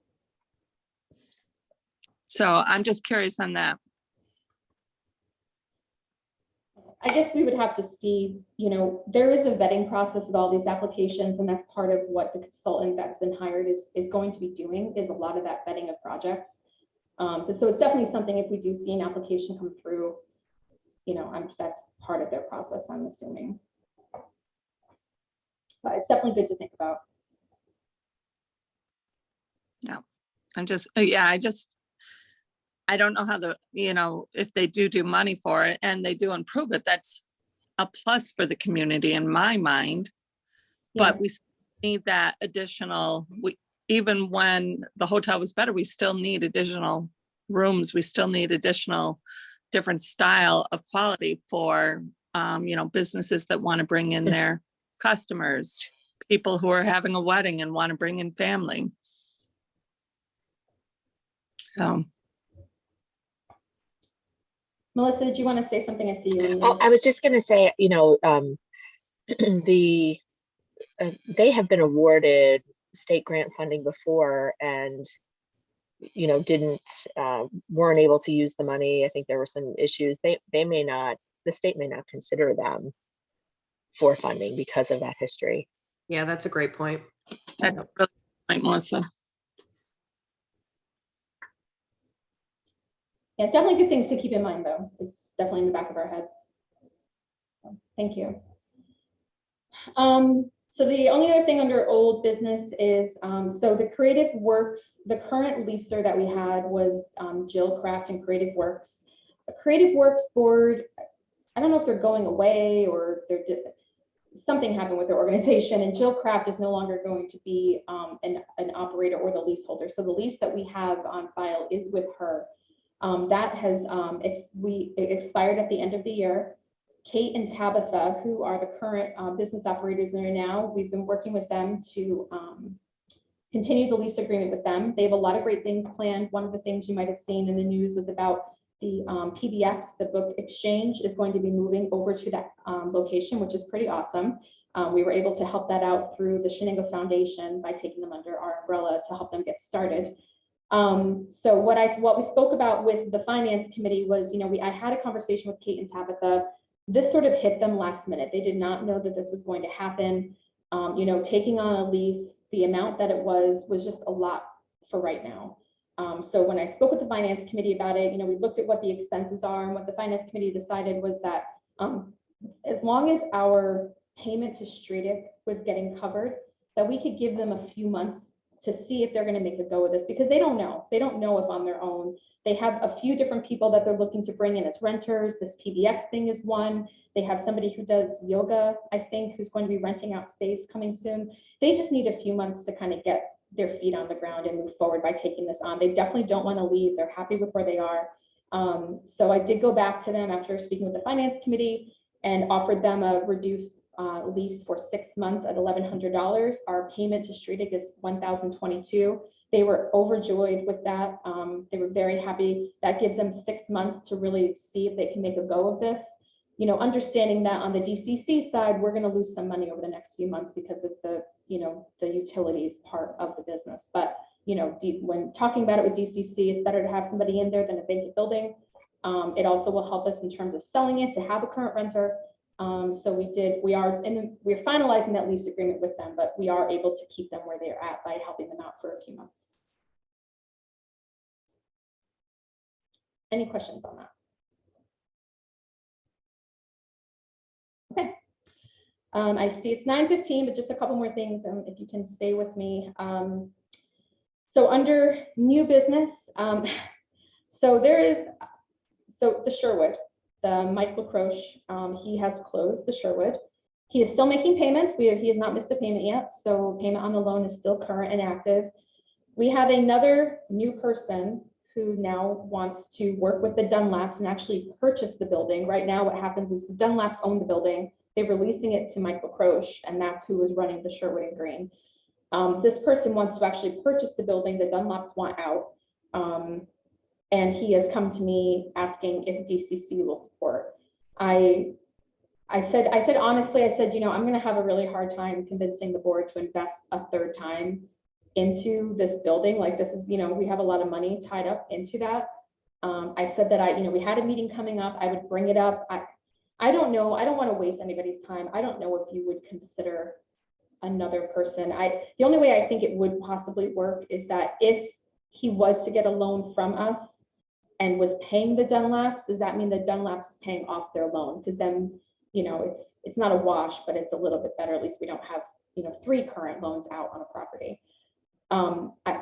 So I'm just curious on that. I guess we would have to see, you know, there is a vetting process with all these applications, and that's part of what the consultant that's been hired is going to be doing, is a lot of that vetting of projects. So it's definitely something, if we do see an application come through, you know, that's part of their process, I'm assuming. But it's definitely good to think about. No, I'm just, yeah, I don't know how you know, if they do money for it and they do improve it, that's a plus for the community in my mind. Yeah. But we need that additional, even when the hotel was better, we still need additional rooms. We still need additional different style of quality for, you know, businesses that want to bring in their customers, people who are having a wedding and want to bring in family. So. Melissa, did you want to say something? I see you. Oh, I was just going to say, you know, the they have been awarded state grant funding before and, you know, weren't able to use the money. I think there were some issues. They may not, the state may not consider them for funding because of that history. Yeah, that's a great point. That's a really good point, Melissa. Yeah, definitely good things to keep in mind, though. It's definitely in the back of our head. Thank you. So the only other thing under old business is, so the Creative Works, the current leaser that we had was Jill Craft and Creative Works. The Creative Works board, I don't know if they're going away or something happened with their organization, and Jill Craft is no longer going to be an operator or the leaseholder. So the lease that we have on file is with her. That has it expired at the end of the year. Kate and Tabitha, who are the current business operators there now, we've been working with them to continue the lease agreement with them. They have a lot of great things planned. One of the things you might have seen in the news was about the PBX, the book exchange, is going to be moving over to that location, which is pretty awesome. We were able to help that out through the Chenango Foundation by taking them under our umbrella to help them get started. So what we spoke about with the finance committee was, you know, I had a conversation with Kate and Tabitha. This sort of hit them last minute. They did not know that this was going to happen. You know, taking on a lease, the amount that it was just a lot for right now. So when I spoke with the finance committee about it, you know, we looked at what the expenses are, and what the finance committee decided was that as long as our payment to Stratic was getting covered, that we could give them a few months to see if they're going to make a go of this, because they don't know. They don't know if on their own. They have a few different people that they're looking to bring in as renters. This PBX thing is one. They have somebody who does yoga, I think, who's going to be renting out space coming soon. They just need a few months to kind of get their feet on the ground and move forward by taking this on. They definitely don't want to leave. They're happy with where they are. So I did go back to them after speaking with the finance committee and offered them a reduced lease for 6 months at $1,100. Our payment to Stratic is $1,022. They were overjoyed with that. They were very happy. That gives them 6 months to really see if they can make a go of this. You know, understanding that on the DCC side, we're going to lose some money over the next few months because of the, you know, the utilities part of the business. But, you know, when talking about it with DCC, it's better to have somebody in there than a vacant building. It also will help us in terms of selling it to have a current renter. So we're finalizing that lease agreement with them, but we are able to keep them where they're at by helping them out for a few months. Any questions on that? Okay. I see it's 9:15, but just a couple more things, if you can stay with me. So under new business, so the Sherwood, the Mike LaCroche, he has closed the Sherwood. He is still making payments. He has not missed a payment yet, so payment on the loan is still current and active. We have another new person who now wants to work with the Dunlaps and actually purchase the building. Right now, what happens is the Dunlaps own the building. They're releasing it to Mike LaCroche, and that's who is running the Sherwood and Green. This person wants to actually purchase the building. The Dunlaps want out. And he has come to me asking if DCC will support. I said honestly, you know, I'm going to have a really hard time convincing the board to invest a third time into this building. Like, this is, you know, we have a lot of money tied up into that. I said that you know, we had a meeting coming up. I would bring it up. I don't know. I don't want to waste anybody's time. I don't know if you would consider another person. The only way I think it would possibly work is that if he was to get a loan from us and was paying the Dunlaps, does that mean the Dunlaps is paying off their loan? Because then, you know, it's not a wash, but it's a little bit better. At least we don't have, you know, 3 current loans out on a property.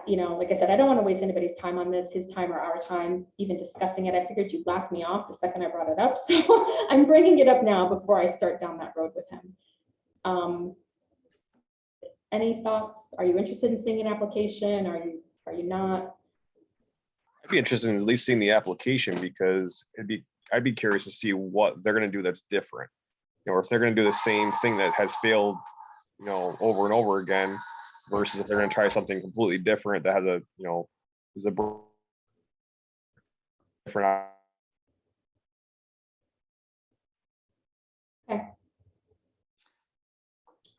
You know, like I said, I don't want to waste anybody's time on this, his time or our time, even discussing it. I figured you'd laugh me off the second I brought it up. So I'm bringing it up now before I start down that road with him. Any thoughts? Are you interested in seeing an application? Are you not? I'd be interested in at least seeing the application, because I'd be curious to see what they're going to do that's different. You know, or if they're going to do the same thing that has failed, you know, over and over again, versus if they're going to try something completely different that has a, you know, is a different. Okay.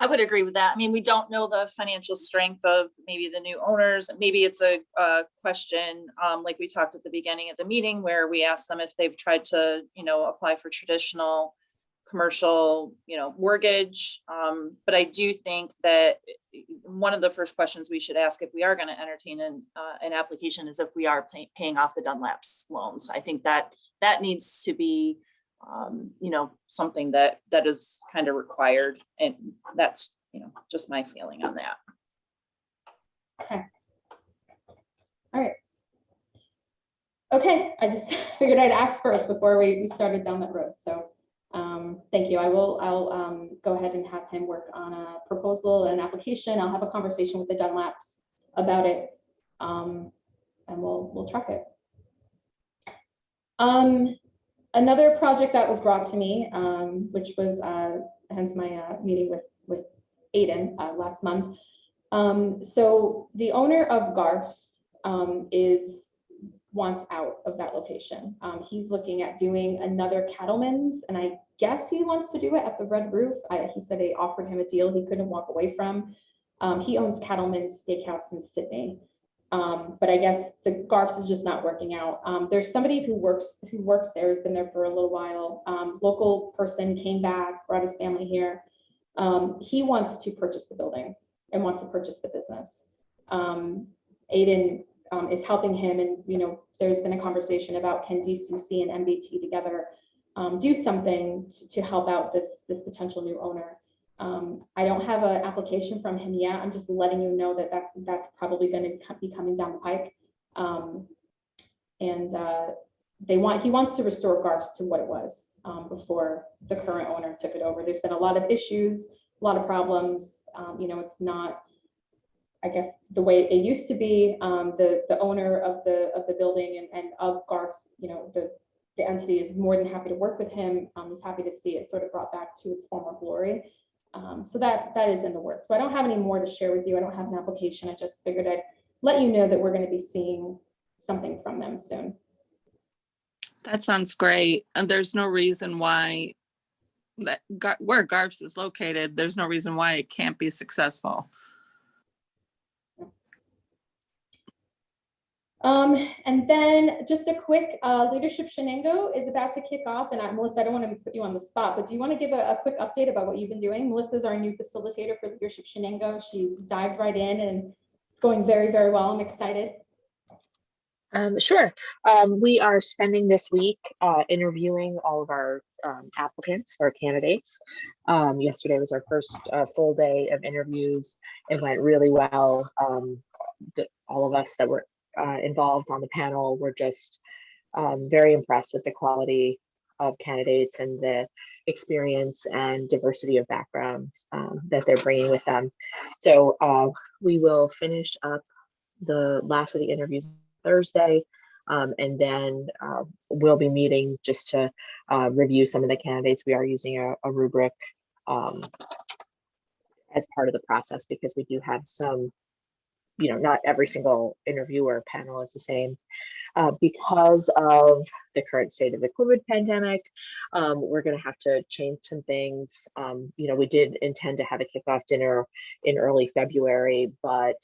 I would agree with that. I mean, we don't know the financial strength of maybe the new owners. Maybe it's a question, like we talked at the beginning of the meeting, where we asked them if they've tried to, apply for traditional commercial, mortgage. But I do think that one of the first questions we should ask if we are going to entertain an application is if we are paying off the Dunlap's loans. I think that needs to be something that is kind of required. And that's, just my feeling on that. Okay. All right. Okay, I just figured I'd ask first before we started down that road. So thank you. I'll go ahead and have him work on a proposal and application. I'll have a conversation with the Dunlaps about it. And we'll track it. Another project that was brought to me, which was hence my meeting with Aiden last month. So the owner of Garf's wants out of that location. He's looking at doing another Cattleman's, and I guess he wants to do it at the Red Roof. He said they offered him a deal he couldn't walk away from. He owns Cattleman's Steakhouse in Sydney. But I guess the Garf's is just not working out. There's somebody who works there, has been there for a little while. Local person came back, brought his family here. He wants to purchase the building and wants to purchase the business. Aiden is helping him, and there's been a conversation about can DCC and MBT together do something to help out this potential new owner. I don't have an application from him yet. I'm just letting you know that's probably going to be coming down the pike. He wants to restore Garf's to what it was before the current owner took it over. There's been a lot of issues, a lot of problems. It's not, I guess, the way it used to be. The owner of the building and of Garf's, the entity is more than happy to work with him. Is happy to see it sort of brought back to its former glory. So that is in the works. So I don't have any more to share with you. I don't have an application. I just figured I'd let you know that we're going to be seeing something from them soon. That sounds great. And there's no reason why where Garf's is located, there's no reason why it can't be successful. And then just a quick Leadership Chenango is about to kick off. And Melissa, I don't want to put you on the spot, but do you want to give a quick update about what you've been doing? Melissa's our new facilitator for Leadership Chenango. She's dived right in and it's going very, very well. I'm excited. Sure. We are spending this week interviewing all of our applicants or candidates. Yesterday was our first full day of interviews. It went really well. All of us that were involved on the panel were just very impressed with the quality of candidates and the experience and diversity of backgrounds that they're bringing with them. So we will finish up the last of the interviews Thursday, and then we'll be meeting just to review some of the candidates. We are using a rubric as part of the process because we do have some, not every single interview or panel is the same. Because of the current state of the COVID pandemic, we're going to have to change some things. We did intend to have a kickoff dinner in early February, but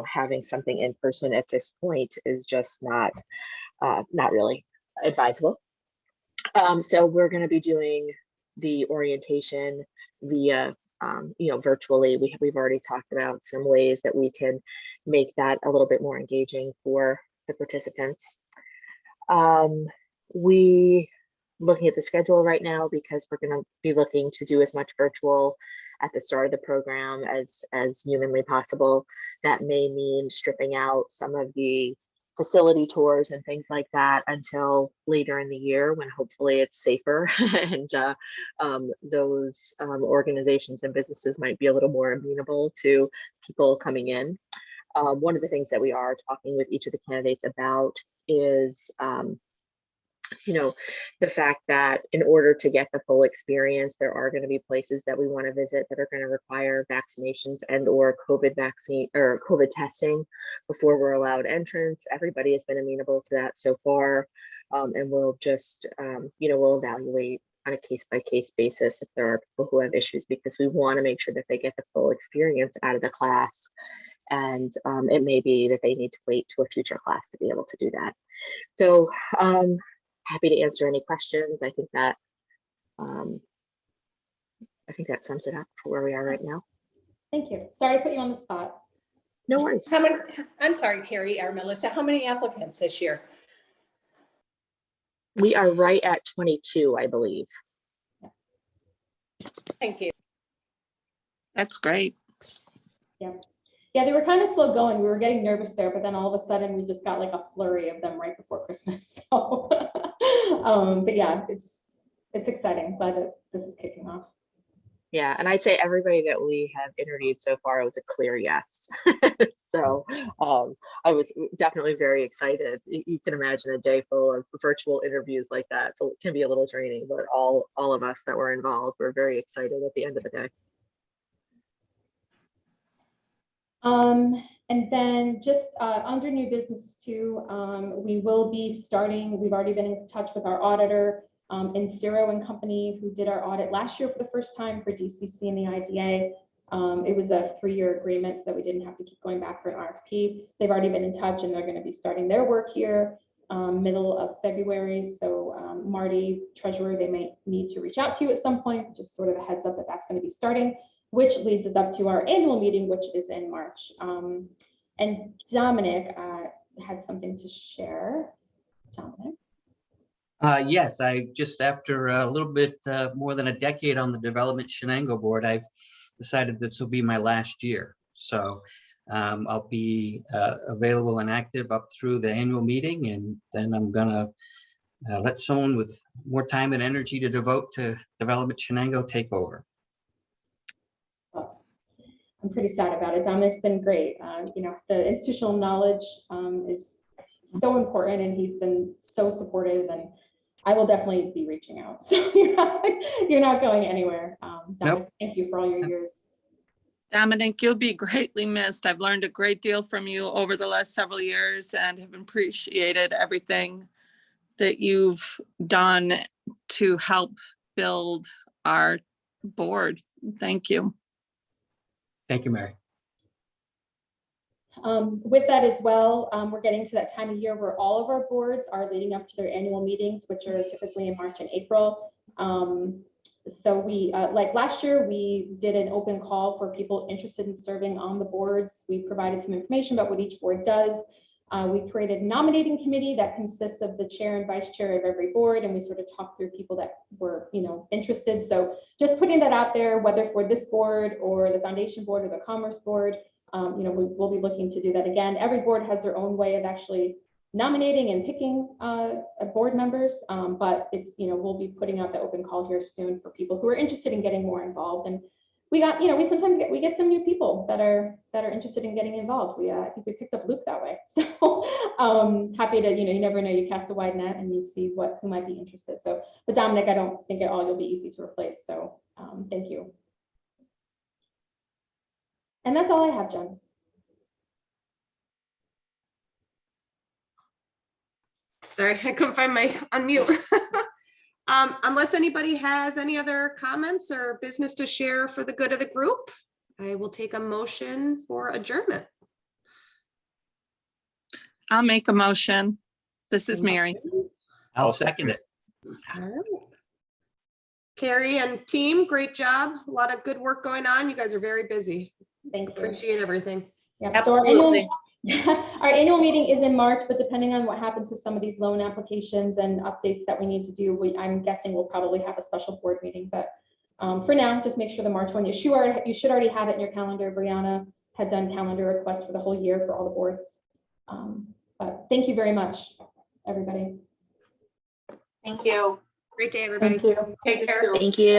having something in person at this point is just not really advisable. So we're going to be doing the orientation via virtually. We've already talked about some ways that we can make that a little bit more engaging for the participants. We looking at the schedule right now because we're going to be looking to do as much virtual at the start of the program as humanly possible. That may mean stripping out some of the facility tours and things like that until later in the year when hopefully it's safer and those organizations and businesses might be a little more amenable to people coming in. One of the things that we are talking with each of the candidates about is the fact that in order to get the full experience, there are going to be places that we want to visit that are going to require vaccinations and or COVID vaccine or COVID testing before we're allowed entrance. Everybody has been amenable to that so far. And we'll just, we'll evaluate on a case-by-case basis if there are people who have issues, because we want to make sure that they get the full experience out of the class. And it may be that they need to wait to a future class to be able to do that. So happy to answer any questions. I think that sums it up for where we are right now. Thank you. Sorry to put you on the spot. No worries. How many, I'm sorry, Carrie or Melissa, how many applicants this year? We are right at 22, I believe. Thank you. That's great. Yeah, they were kind of slow going. We were getting nervous there, but then all of a sudden we just got like a flurry of them right before Christmas. So, but yeah, it's exciting. Glad that this is kicking off. Yeah, and I'd say everybody that we have interviewed so far, it was a clear yes. So I was definitely very excited. You can imagine a day full of virtual interviews like that. So it can be a little draining, but all of us that were involved were very excited at the end of the day. And then just under new business too, we will be starting, we've already been in touch with our auditor, Insiro and Company, who did our audit last year for the first time for DCC and the IDA. It was a 3-year agreement so that we didn't have to keep going back for an RFP. They've already been in touch and they're going to be starting their work here middle of February. So Marty, treasurer, they might need to reach out to you at some point, just sort of a heads up that that's going to be starting, which leads us up to our annual meeting, which is in March. And Dominic had something to share. Dominic? Yes, I just after a little bit more than a decade on the Development Chenango board, I've decided this will be my last year. So I'll be available and active up through the annual meeting, and then I'm gonna let someone with more time and energy to devote to Development Chenango take over. I'm pretty sad about it. Dominic's been great. You know, the institutional knowledge is so important, and he's been so supportive, and I will definitely be reaching out. So you're not going anywhere. Dominic, Nope. Thank you for all your years. Dominic, you'll be greatly missed. I've learned a great deal from you over the last several years and have appreciated everything that you've done to help build our board. Thank you. Thank you, Mary. With that as well, we're getting to that time of year where all of our boards are leading up to their annual meetings, which are typically in March and April. So we, like last year, we did an open call for people interested in serving on the boards. We provided some information about what each board does. We created a nominating committee that consists of the chair and vice chair of every board, and we sort of talked through people that were, you know, interested. So just putting that out there, whether for this board or the foundation board or the commerce board, you know, we'll be looking to do that again. Every board has their own way of actually nominating and picking board members, but it's, you know, we'll be putting out the open call here soon for people who are interested in getting more involved. And we got, you know, we sometimes get some new people that are interested in getting involved. I think we picked up Luke that way. So happy to, you know, you never know, you cast a wide net and you see who might be interested. So, but Dominic, I don't think at all you'll be easy to replace. So thank you. And that's all I have, Jen. Sorry, I couldn't find my unmute. Unless anybody has any other comments or business to share for the good of the group, I will take a motion for adjournment. I'll make a motion. This is Mary. I'll second it. All right. Carrie and team, great job. A lot of good work going on. You guys are very busy. Thank you. Appreciate everything. Yeah, so our annual meeting is in March, but depending on what happens with some of these loan applications and updates that we need to do, I'm guessing we'll probably have a special board meeting. But for now, just make sure the March one, you should already have it in your calendar. Brianna had done calendar requests for the whole year for all the boards. But thank you very much, everybody. Thank you. Great day, everybody. Thank you. Take care. Thank you.